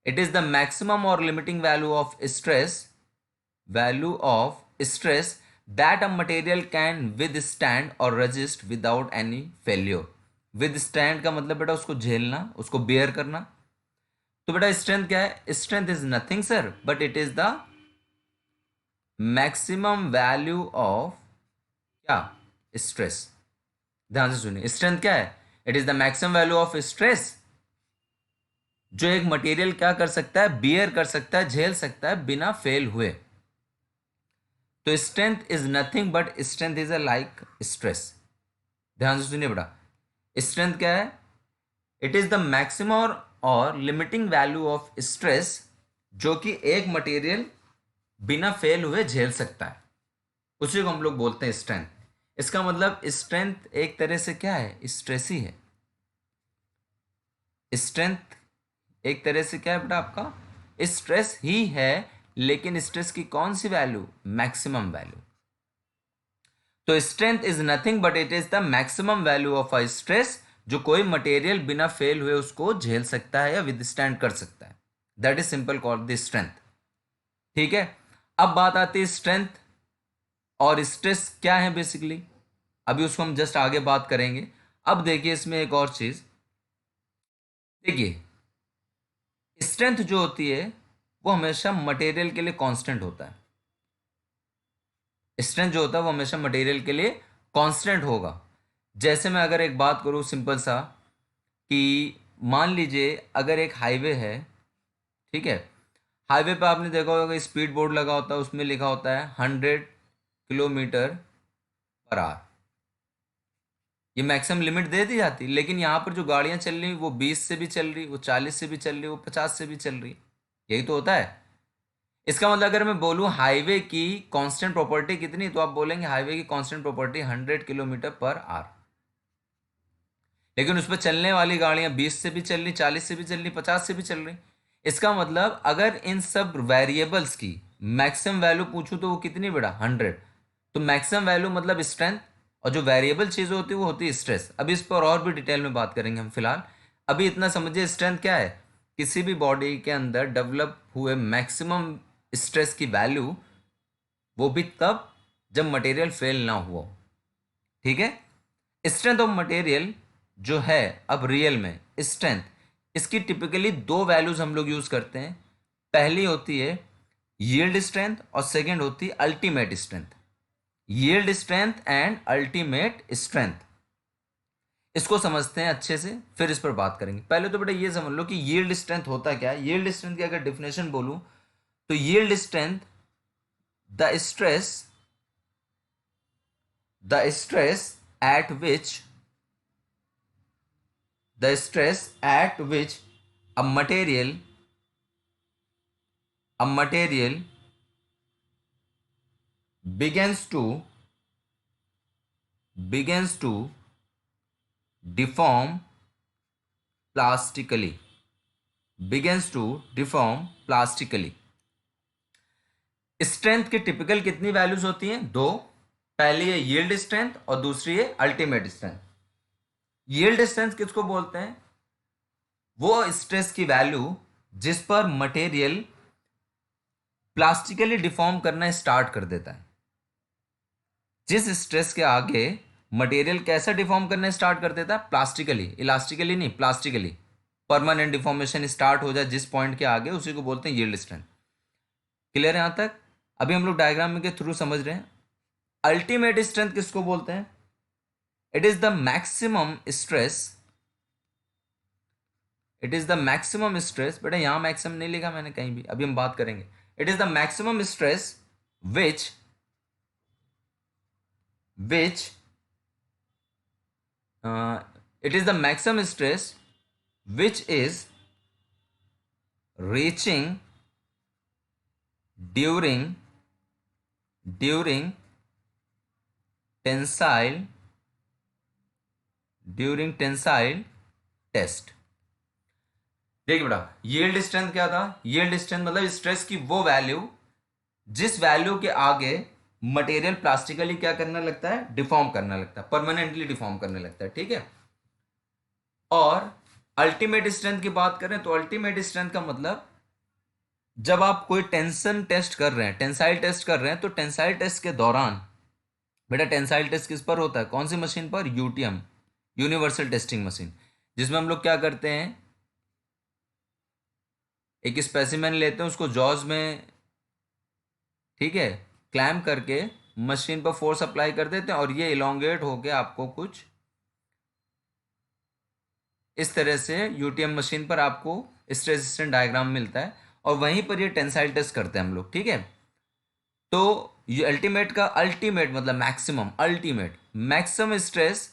it is the maximum और limiting value of stress that a material can withstand और resist without any failure. Withstand का मतलब बेटा उसको झेलना, उसको बेयर करना। तो बेटा स्ट्रेंथ क्या है? Strength is nothing sir, but it is the maximum value of क्या? स्ट्रेस। ध्यान से सुनिए, स्ट्रेंथ क्या है? It is the maximum value of stress जो एक मटेरियल क्या कर सकता है? बियर कर सकता है, झेल सकता है बिना फेल हुए। तो strength is nothing but strength is a like stress. ध्यान से सुनिए बेटा, स्ट्रेंथ क्या है? इट इज द मैक्सिमम और लिमिटिंग वैल्यू ऑफ स्ट्रेस जो कि एक मटेरियल बिना फेल हुए झेल सकता है, उसी को हम लोग बोलते हैं स्ट्रेंथ। इसका मतलब स्ट्रेंथ एक तरह से क्या है? स्ट्रेस ही है। स्ट्रेंथ एक तरह से क्या है बेटा? आपका स्ट्रेस ही है, लेकिन स्ट्रेस की कौन सी वैल्यू? Maximum value. तो strength is nothing but it is the maximum value of a stress जो कोई मटेरियल बिना फेल हुए उसको झेल सकता है या विदस्टैंड कर सकता है। That is simple called the strength. ठीक है, अब बात आती है स्ट्रेंथ और स्ट्रेस क्या है बेसिकली। अभी उसको हम जस्ट आगे बात करेंगे। अब देखिए इसमें एक और चीज देखिए, स्ट्रेंथ जो होती है वो हमेशा मटेरियल के लिए कांस्टेंट होता है। स्ट्रेंथ जो होता है वो हमेशा मटेरियल के लिए कांस्टेंट होगा। जैसे मैं अगर एक बात करूँ सिंपल सा, कि मान लीजिए अगर एक हाईवे है, ठीक है, हाईवे पे आपने देखा होगा स्पीड बोर्ड लगा होता है, उसमें लिखा होता है 100 किलोमीटर पर आवर। ये मैक्सिमम लिमिट दे दी जाती, लेकिन यहाँ पर जो गाड़ियाँ चल रही वो 20 से भी चल रही, वो 40 से भी चल रही, वो 50 से भी चल रही। यही तो होता है। इसका मतलब अगर मैं बोलूँ हाईवे की कांस्टेंट प्रॉपर्टी कितनी, तो आप बोलेंगे हाईवे की constant property 100 kilometre per hour. लेकिन उस पर चलने वाली गाड़ियां 20 से भी चल रही, 40 से भी चल रही, 50 से भी चल रही। इसका मतलब अगर इन सब वेरिएबल्स की मैक्सिमम वैल्यू पूछूं तो वो कितनी बेटा? 100। तो मैक्सिमम वैल्यू मतलब स्ट्रेंथ, और जो वेरिएबल चीज़ होती है वो होती है स्ट्रेस। अभी इस पर और भी डिटेल में बात करेंगे हम फिलहाल। अभी इतना समझिए स्ट्रेंथ क्या है? किसी भी बॉडी के अंदर डेवलप हुए मैक्सिमम स्ट्रेस की वैल्यू, वो भी तब जब मटेरियल फेल ना हुआ हो। ठीक है, स्ट्रेंथ ऑफ मटेरियल जो है, अब रियल में स्ट्रेंथ, इसकी टिपिकली दो वैल्यूज हम लोग यूज करते हैं। पहली होती है यील्ड स्ट्रेंथ और सेकंड होती है ultimate strength. Yield strength and ultimate strength, इसको समझते हैं अच्छे से, फिर इस पर बात करेंगे। पहले तो बेटा ये समझ लो कि यील्ड स्ट्रेंथ होता क्या है। यील्ड स्ट्रेंथ की अगर डेफिनेशन बोलूं तो yield strength the stress the at which stress at which a material begins to deform plastically strength की टिपिकल कितनी वैल्यूज होती हैं? दो। पहली है यील्ड स्ट्रेंथ और दूसरी है अल्टीमेट स्ट्रेंथ। यील्ड स्ट्रेंथ किसको बोलते हैं? वो स्ट्रेस की वैल्यू जिस पर मटेरियल प्लास्टिकली डिफॉर्म करना स्टार्ट कर देता है। जिस स्ट्रेस के आगे मटेरियल कैसा डिफॉर्म करना स्टार्ट कर देता है? प्लास्टिकली, इलास्टिकली नहीं, प्लास्टिकली। परमानेंट डिफॉर्मेशन स्टार्ट हो जाए जिस पॉइंट के आगे, उसी को बोलते हैं यील्ड स्ट्रेंथ। क्लियर है यहां तक? अभी हम लोग डायग्राम के थ्रू समझ रहे हैं। अल्टीमेट स्ट्रेंथ किसको बोलते हैं? It is the maximum stress, बेटा यहां मैक्सिमम नहीं लिखा मैंने कहीं भी, अभी हम बात करेंगे। It is the maximum stress which which it is the maximum stress which is reaching during tensile test. देखिए बेटा, यील्ड स्ट्रेंथ क्या था? यील्ड स्ट्रेंथ मतलब स्ट्रेस की वो वैल्यू जिस वैल्यू के आगे मटेरियल प्लास्टिकली क्या करने लगता है? डिफॉर्म करने लगता है, परमानेंटली डिफॉर्म करने लगता है, ठीक है। और अल्टीमेट स्ट्रेंथ की बात करें तो अल्टीमेट स्ट्रेंथ का मतलब जब आप कोई टेंशन टेस्ट कर रहे हैं, टेंसाइल टेस्ट कर रहे हैं, तो टेंसाइल टेस्ट के दौरान बेटा, टेंसाइल टेस्ट किस पर होता है? कौन सी मशीन पर? यूटीएम, यूनिवर्सल टेस्टिंग मशीन, जिसमें हम लोग क्या करते हैं, एक स्पेसिमेन लेते हैं, उसको जॉज में, ठीक है, क्लैम्प करके मशीन पर फोर्स अप्लाई कर देते हैं और ये इलोंगेट होके आपको कुछ इस तरह से यूटीएम मशीन पर आपको स्ट्रेस स्ट्रेन डायग्राम मिलता है और वहीं पर ये टेंसाइल टेस्ट करते हैं हम लोग, ठीक है। तो ये अल्टीमेट का अल्टीमेट मतलब मैक्सिमम, अल्टीमेट मैक्सिमम स्ट्रेस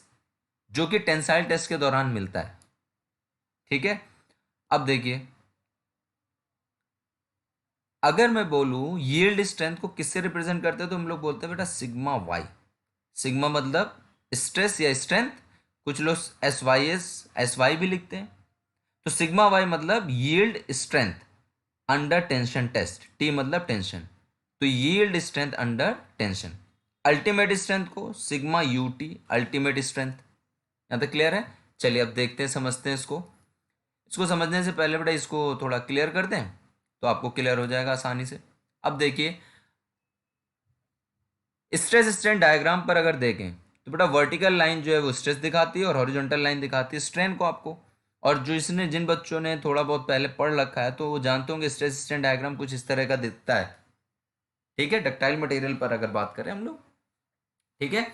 जो कि टेंसाइल टेस्ट के दौरान मिलता है, ठीक है। अब देखिए, अगर मैं बोलूं यील्ड स्ट्रेंथ को किससे रिप्रेजेंट करते हैं तो हम लोग बोलते हैं बेटा सिग्मा वाई। सिग्मा मतलब स्ट्रेस या स्ट्रेंथ, कुछ लोग एस वाई भी लिखते हैं। तो सिग्मा वाई मतलब yield strength under tension test, T मतलब टेंशन, तो yield strength under tension. Ultimate strength को sigma you t, ultimate strength. यहाँ तक क्लियर है? चलिए अब देखते हैं, समझते हैं इसको समझने से पहले बेटा इसको थोड़ा क्लियर कर दें तो आपको क्लियर हो जाएगा आसानी से। अब देखिए, स्ट्रेस स्ट्रेन डायग्राम पर अगर देखें तो बेटा वर्टिकल लाइन जो है वो स्ट्रेस दिखाती है और हॉरिजॉन्टल लाइन दिखाती है स्ट्रेन को आपको। और जो इसने जिन बच्चों ने थोड़ा बहुत पहले पढ़ रखा है तो वो जानते होंगे स्ट्रेस स्ट्रेन डायग्राम कुछ इस तरह का दिखता है, ठीक है, डक्टाइल मटेरियल पर अगर बात करें हम लोग, ठीक है।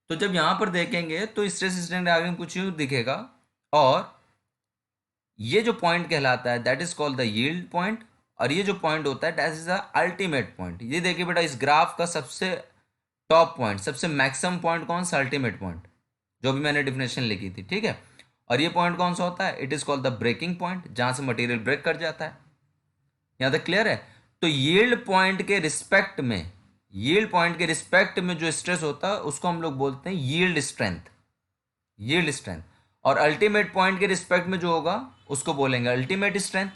तो जब यहाँ पर देखेंगे तो स्ट्रेस स्ट्रेन डायग्राम कुछ यूँ दिखेगा और ये जो पॉइंट कहलाता है that is called the yield point, और ये जो पॉइंट होता है that is the ultimate point. ये देखिए बेटा, इस ग्राफ का सबसे टॉप पॉइंट, सबसे मैक्सिमम पॉइंट कौन सा? अल्टीमेट पॉइंट, जो भी मैंने डिफिनेशन लिखी थी, ठीक है। और ये पॉइंट कौन सा होता है? It is called the breaking point, जहां से मटेरियल ब्रेक कर जाता है। यहां तक क्लियर है? तो यील्ड पॉइंट के रिस्पेक्ट में, यील्ड पॉइंट के रिस्पेक्ट में जो स्ट्रेस होता है उसको हम लोग बोलते हैं यील्ड स्ट्रेंथ, यील्ड स्ट्रेंथ। और अल्टीमेट पॉइंट के रिस्पेक्ट में जो होगा उसको बोलेंगे ultimate strength.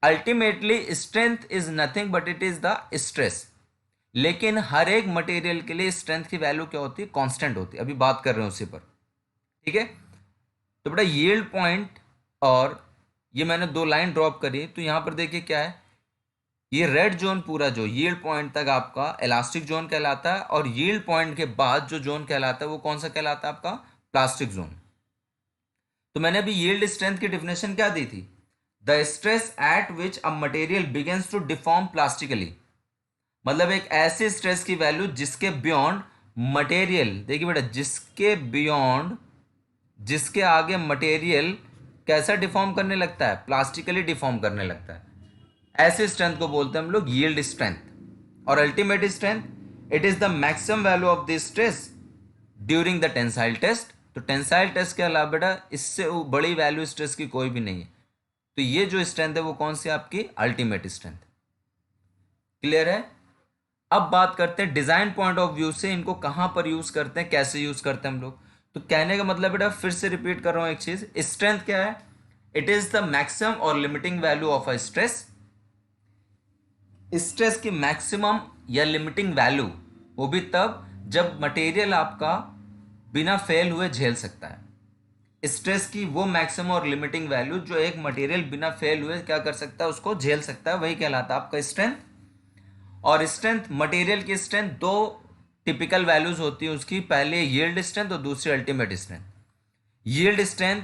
Ultimately strength is nothing but it is the stress, लेकिन हर एक मटेरियल के लिए स्ट्रेंथ की वैल्यू क्या होती है? कांस्टेंट होती है। अभी बात कर रहे हैं उसी पर, ठीक है। तो बेटा यील्ड पॉइंट, और ये मैंने दो लाइन ड्रॉप करी, तो यहां पर देखिए क्या है, ये रेड जोन पूरा जो यील्ड पॉइंट तक आपका इलास्टिक जोन कहलाता है और यील्ड पॉइंट के बाद जो जोन कहलाता है वो कौन सा कहलाता है? आपका प्लास्टिक जोन। तो मैंने अभी यील्ड स्ट्रेंथ की डिफिनेशन क्या दी थी? The stress at which a material begins to deform plastically, मतलब एक ऐसे स्ट्रेस की वैल्यू जिसके बियॉन्ड मटेरियल, देखिए बेटा, जिसके बियॉन्ड, जिसके आगे मटेरियल कैसा डिफॉर्म करने लगता है? प्लास्टिकली डिफॉर्म करने लगता है। ऐसे स्ट्रेंथ को बोलते हैं हम लोग यील्ड स्ट्रेंथ। और ultimate strength, it is the maximum value of the stress during the tensile test. तो टेंसाइल टेस्ट के अलावा बेटा इससे बड़ी वैल्यू स्ट्रेस की कोई भी नहीं है। तो ये जो स्ट्रेंथ है वो कौन सी? आपकी अल्टीमेट स्ट्रेंथ। क्लियर है? अब बात करते हैं डिजाइन पॉइंट ऑफ व्यू से इनको कहां पर यूज करते हैं, कैसे यूज करते हैं हम लोग। तो कहने का मतलब बेटा, फिर से रिपीट कर रहा हूं एक चीज, स्ट्रेंथ क्या है? इट इज द मैक्सिमम और limiting value of a stress. Stress की मैक्सिमम या लिमिटिंग वैल्यू वो भी तब जब मटेरियल आपका बिना फेल हुए झेल सकता है। स्ट्रेस की वो मैक्सिमम और लिमिटिंग वैल्यू जो एक मटेरियल बिना फेल हुए क्या कर सकता है? उसको झेल सकता है, वही कहलाता है आपका स्ट्रेंथ। और स्ट्रेंथ, मटेरियल की स्ट्रेंथ दो टिपिकल वैल्यूज होती है उसकी, पहले यील्ड स्ट्रेंथ और दूसरी ultimate strength. Yield strength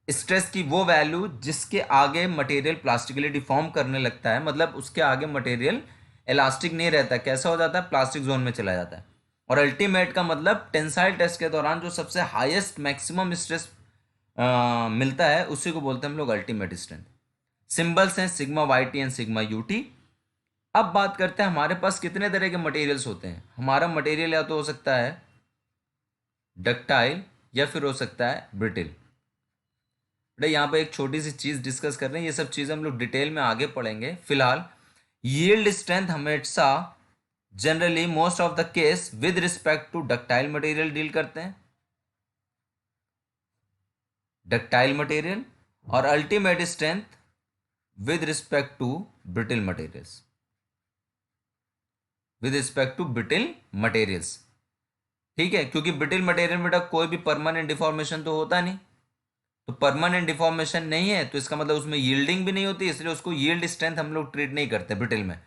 stress की वो वैल्यू जिसके आगे मटेरियल प्लास्टिकली डिफॉर्म करने लगता है, मतलब उसके आगे मटेरियल इलास्टिक नहीं रहता, कैसा हो जाता है? प्लास्टिक जोन में चला जाता है। और अल्टीमेट का मतलब टेंसाइल टेस्ट के दौरान जो सबसे हाईएस्ट मैक्सिमम स्ट्रेस मिलता है उसी को बोलते हैं हम लोग अल्टीमेट स्ट्रेंथ। सिंबल्स हैं sigma Y T and sigma you T. अब बात करते हैं हमारे पास कितने तरह के मटेरियल्स होते हैं। हमारा मटेरियल या तो हो सकता है डक्टाइल या फिर हो सकता है ब्रिटिल। बेटा यहाँ पे एक छोटी सी चीज डिस्कस कर रहे हैं, ये सब चीजें हम लोग डिटेल में आगे पढ़ेंगे। फिलहाल यील्ड स्ट्रेंथ हमेशा generally most of the case with respect to ductile material डील करते हैं, डक्टाइल मटेरियल, और ultimate strength with respect to brittle materials, with respect to brittle materials. ठीक है, क्योंकि ब्रिटिल मटेरियल में बेटा कोई भी परमानेंट डिफॉर्मेशन तो होता नहीं, तो परमानेंट डिफॉर्मेशन नहीं है तो इसका मतलब उसमें यील्डिंग भी नहीं होती, इसलिए उसको यील्ड स्ट्रेंथ हम लोग ट्रीट नहीं करते ब्रिटिल में।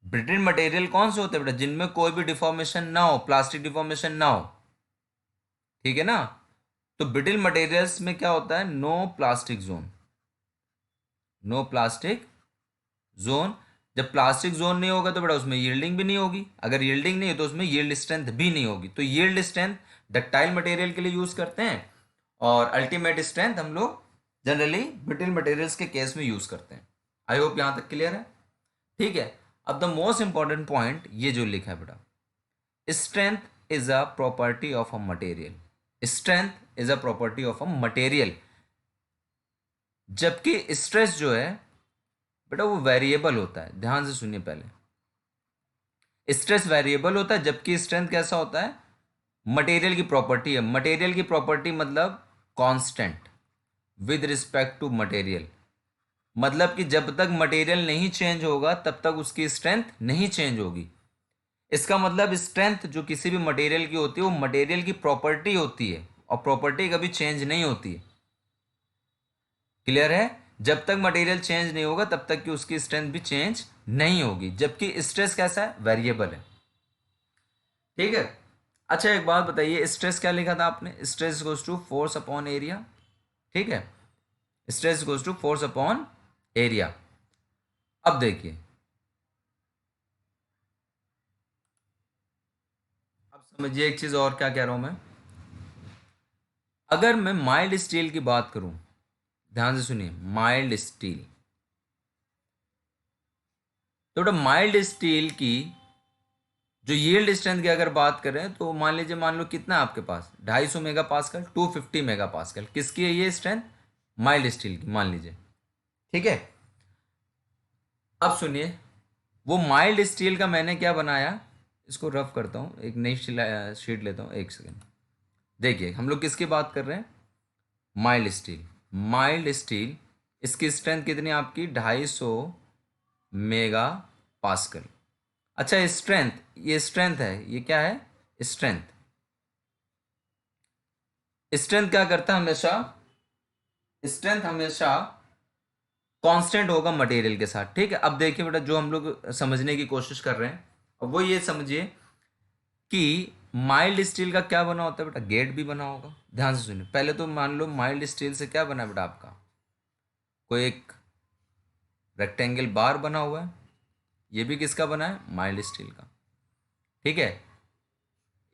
ब्रिटिल मटेरियल कौन से होते हैं बेटा, जिनमें कोई भी डिफॉर्मेशन ना हो, प्लास्टिक डिफॉर्मेशन ना हो। ठीक है ना, तो ब्रिटिल मटेरियल्स में क्या होता है, no plastic zone, no plastic zone. जब प्लास्टिक जोन नहीं होगा तो बेटा उसमें यील्डिंग भी नहीं होगी, अगर यील्डिंग नहीं है तो उसमें यील्ड स्ट्रेंथ भी नहीं होगी। तो यील्ड स्ट्रेंथ डक्टाइल मटेरियल के लिए यूज करते हैं और अल्टीमेट स्ट्रेंथ हम लोग जनरली ब्रिटिल मटेरियल्स के केस में यूज करते हैं। आई होप यहां तक क्लियर है। ठीक है, अब द मोस्ट इंपॉर्टेंट पॉइंट ये जो लिखा है बेटा, strength is a property of a material, strength is a property of a material. जबकि स्ट्रेस जो है बेटा वो वेरिएबल होता है, ध्यान से सुनिए पहले, स्ट्रेस वेरिएबल होता है जबकि स्ट्रेंथ कैसा होता है, मटेरियल की प्रॉपर्टी है। मटेरियल की प्रॉपर्टी मतलब constant with respect to material, मतलब कि जब तक मटेरियल नहीं चेंज होगा तब तक उसकी स्ट्रेंथ नहीं चेंज होगी। इसका मतलब स्ट्रेंथ जो किसी भी मटेरियल की होती है वो मटेरियल की प्रॉपर्टी होती है और प्रॉपर्टी कभी चेंज नहीं होती है। क्लियर है, जब तक मटेरियल चेंज नहीं होगा तब तक कि उसकी स्ट्रेंथ भी चेंज नहीं होगी। जबकि स्ट्रेस कैसा है, वेरिएबल है। ठीक है, अच्छा एक बात बताइए, स्ट्रेस क्या लिखा था आपने, stress goes to force upon area. ठीक है, stress goes to force upon area. अब देखिए, अब समझिए एक चीज और क्या कह रहा हूं मैं। अगर मैं माइल्ड स्टील की बात करूं, ध्यान से सुनिए, माइल्ड स्टील, तो बेटा माइल्ड स्टील की जो यील्ड स्ट्रेंथ की अगर बात करें तो मान लीजिए, मान लो कितना है आपके पास, 250 मेगा पास्कल, 250 मेगा पास्कल, किसकी है ये स्ट्रेंथ, माइल्ड स्टील की मान लीजिए। ठीक है, अब सुनिए, वो माइल्ड स्टील का मैंने क्या बनाया, इसको रफ करता हूँ, एक नई शीट लेता हूँ, एक सेकेंड। देखिए हम लोग किसकी बात कर रहे हैं, माइल्ड स्टील, माइल्ड स्टील, इसकी स्ट्रेंथ कितनी है आपकी, 250 मेगा पास्कल। अच्छा स्ट्रेंथ, ये स्ट्रेंथ है, ये क्या है, स्ट्रेंथ। स्ट्रेंथ क्या करता है हमेशा, स्ट्रेंथ हमेशा कांस्टेंट होगा मटेरियल के साथ। ठीक है, अब देखिए बेटा जो हम लोग समझने की कोशिश कर रहे हैं, अब वो ये समझिए कि माइल्ड स्टील का क्या बना होता है बेटा, गेट भी बना होगा। ध्यान से सुनिए, पहले तो मान लो माइल्ड स्टील से क्या बना बेटा आपका, कोई एक रेक्टेंगल बार बना हुआ है, ये भी किसका बना है, माइल्ड स्टील का। ठीक है,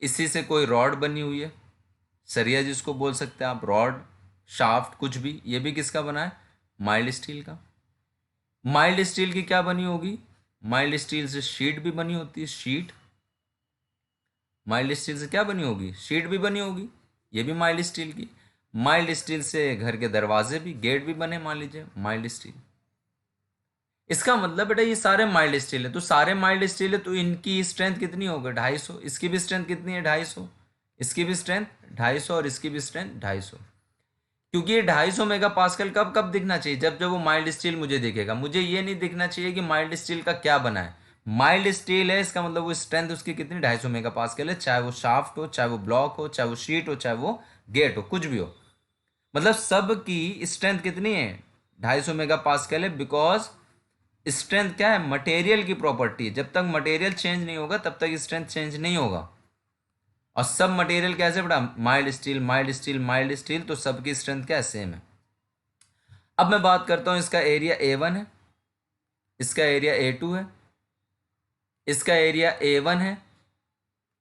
इसी से कोई रॉड बनी हुई है, सरिया जिसको बोल सकते हैं आप, रॉड, शाफ्ट, कुछ भी, ये भी किसका बना है, माइल्ड स्टील का। माइल्ड स्टील की क्या बनी होगी, माइल्ड स्टील से शीट भी बनी होती है, शीट, माइल्ड स्टील से क्या बनी होगी, शीट भी बनी होगी, ये भी माइल्ड स्टील की। माइल्ड स्टील से घर के दरवाजे भी, गेट भी बने, मान लीजिए माइल्ड स्टील। इसका मतलब बेटा ये सारे माइल्ड स्टील है, तो सारे माइल्ड स्टील है तो इनकी स्ट्रेंथ कितनी होगी, 250। इसकी भी स्ट्रेंथ कितनी है, 250। इसकी भी स्ट्रेंथ 250 और इसकी भी स्ट्रेंथ 250। क्योंकि ये 250 मेगा पास्कल कब कब दिखना चाहिए, जब जब वो माइल्ड स्टील मुझे दिखेगा। मुझे ये नहीं दिखना चाहिए कि माइल्ड स्टील का क्या बना है, माइल्ड स्टील है इसका मतलब वो स्ट्रेंथ उसकी कितनी, 250 मेगा पास्कल है, चाहे वो शाफ्ट हो, चाहे वो ब्लॉक हो, चाहे वो शीट हो, चाहे वो गेट हो, कुछ भी हो। मतलब सब की स्ट्रेंथ कितनी है, 250 मेगा पास्कल है। बिकॉज स्ट्रेंथ क्या है, मटेरियल की प्रॉपर्टी है, जब तक मटेरियल चेंज नहीं होगा तब तक स्ट्रेंथ चेंज नहीं होगा। और सब मटेरियल कैसे बेटा, mild steel, mild steel, mild steel, तो सबकी स्ट्रेंथ क्या है, सेम है। अब मैं बात करता हूं, इसका एरिया A1 है, इसका एरिया A2 है, इसका एरिया A1 है,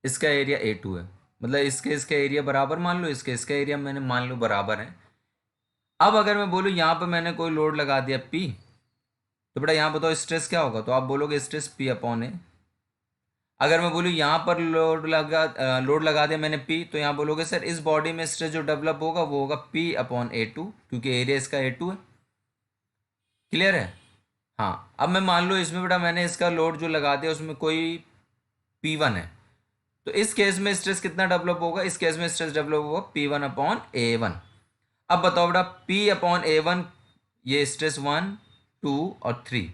इसका एरिया A2 है। मतलब इसके इसका एरिया बराबर मान लो, इसके इसका एरिया मैंने मान लो बराबर है। अब अगर मैं बोलूँ यहाँ पे मैंने कोई लोड लगा दिया P, तो बेटा यहाँ बताओ स्ट्रेस क्या होगा, तो आप बोलोगे स्ट्रेस पी अपॉन ए। अगर मैं बोलूँ यहाँ पर लोड लगा दिया मैंने पी, तो यहाँ बोलोगे सर इस बॉडी में स्ट्रेस जो डेवलप होगा वो होगा पी अपॉन ए टू, क्योंकि एरिया इसका ए टू है। क्लियर है? हाँ, अब मैं मान लो इसमें बेटा मैंने इसका लोड जो लगा दिया उसमें कोई पी वन है, तो इस केस में स्ट्रेस कितना डेवलप होगा, इस केस में स्ट्रेस डेवलप होगा P one upon A one. अब बताओ बेटा पी अपॉन ए वन, ये स्ट्रेस वन टू और three,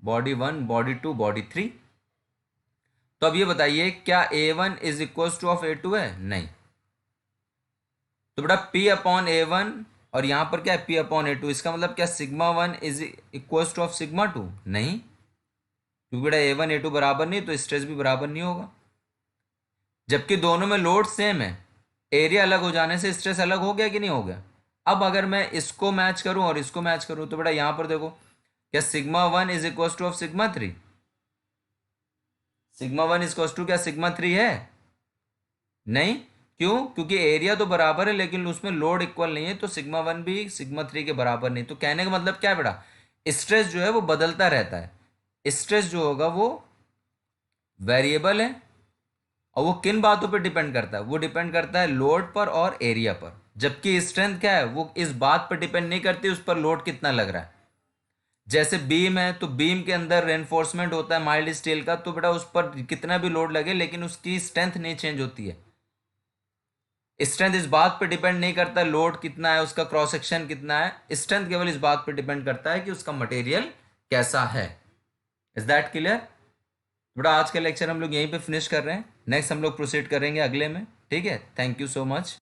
body one body two body three. तो अब ये बताइए क्या A one is equal to of A two है? नहीं। तो बेटा पी अपॉन ए वन और यहां पर क्या है पी अपॉन ए टू, इसका मतलब क्या sigma one is equal to of sigma two? नहीं, क्योंकि बेटा ए वन ए टू बराबर नहीं तो स्ट्रेस भी बराबर नहीं होगा, जबकि दोनों में लोड सेम है। एरिया अलग हो जाने से स्ट्रेस अलग हो गया कि नहीं हो गया? अब अगर मैं इसको मैच करूं और इसको मैच करूं तो बेटा यहां पर देखो क्या sigma one is equal to of sigma three? Sigma one is equal to क्या सिग्मा थ्री है? नहीं। क्यों? क्योंकि एरिया तो बराबर है लेकिन उसमें लोड इक्वल नहीं है, तो सिग्मा वन भी सिग्मा थ्री के बराबर नहीं। तो कहने का मतलब क्या है बेटा, स्ट्रेस जो है वो बदलता रहता है। स्ट्रेस जो होगा वो वेरिएबल है, और वो किन बातों पर डिपेंड करता है? वो डिपेंड करता है लोड पर और एरिया पर, जबकि स्ट्रेंथ क्या है वो इस बात पर डिपेंड नहीं करती उस पर लोड कितना लग रहा है। जैसे बीम है तो बीम के अंदर रेनफोर्समेंट होता है माइल्ड स्टील का, तो बेटा उस पर कितना भी लोड लगे लेकिन उसकी स्ट्रेंथ नहीं चेंज होती है। स्ट्रेंथ इस बात पर डिपेंड नहीं करता लोड कितना है, उसका क्रॉस सेक्शन कितना है, स्ट्रेंथ केवल इस बात पर डिपेंड करता है कि उसका मटेरियल कैसा है। Is that clear? बेटा आज का लेक्चर हम लोग यहीं पे फिनिश कर रहे हैं, नेक्स्ट हम लोग प्रोसीड करेंगे अगले में। ठीक है, थैंक यू सो मच।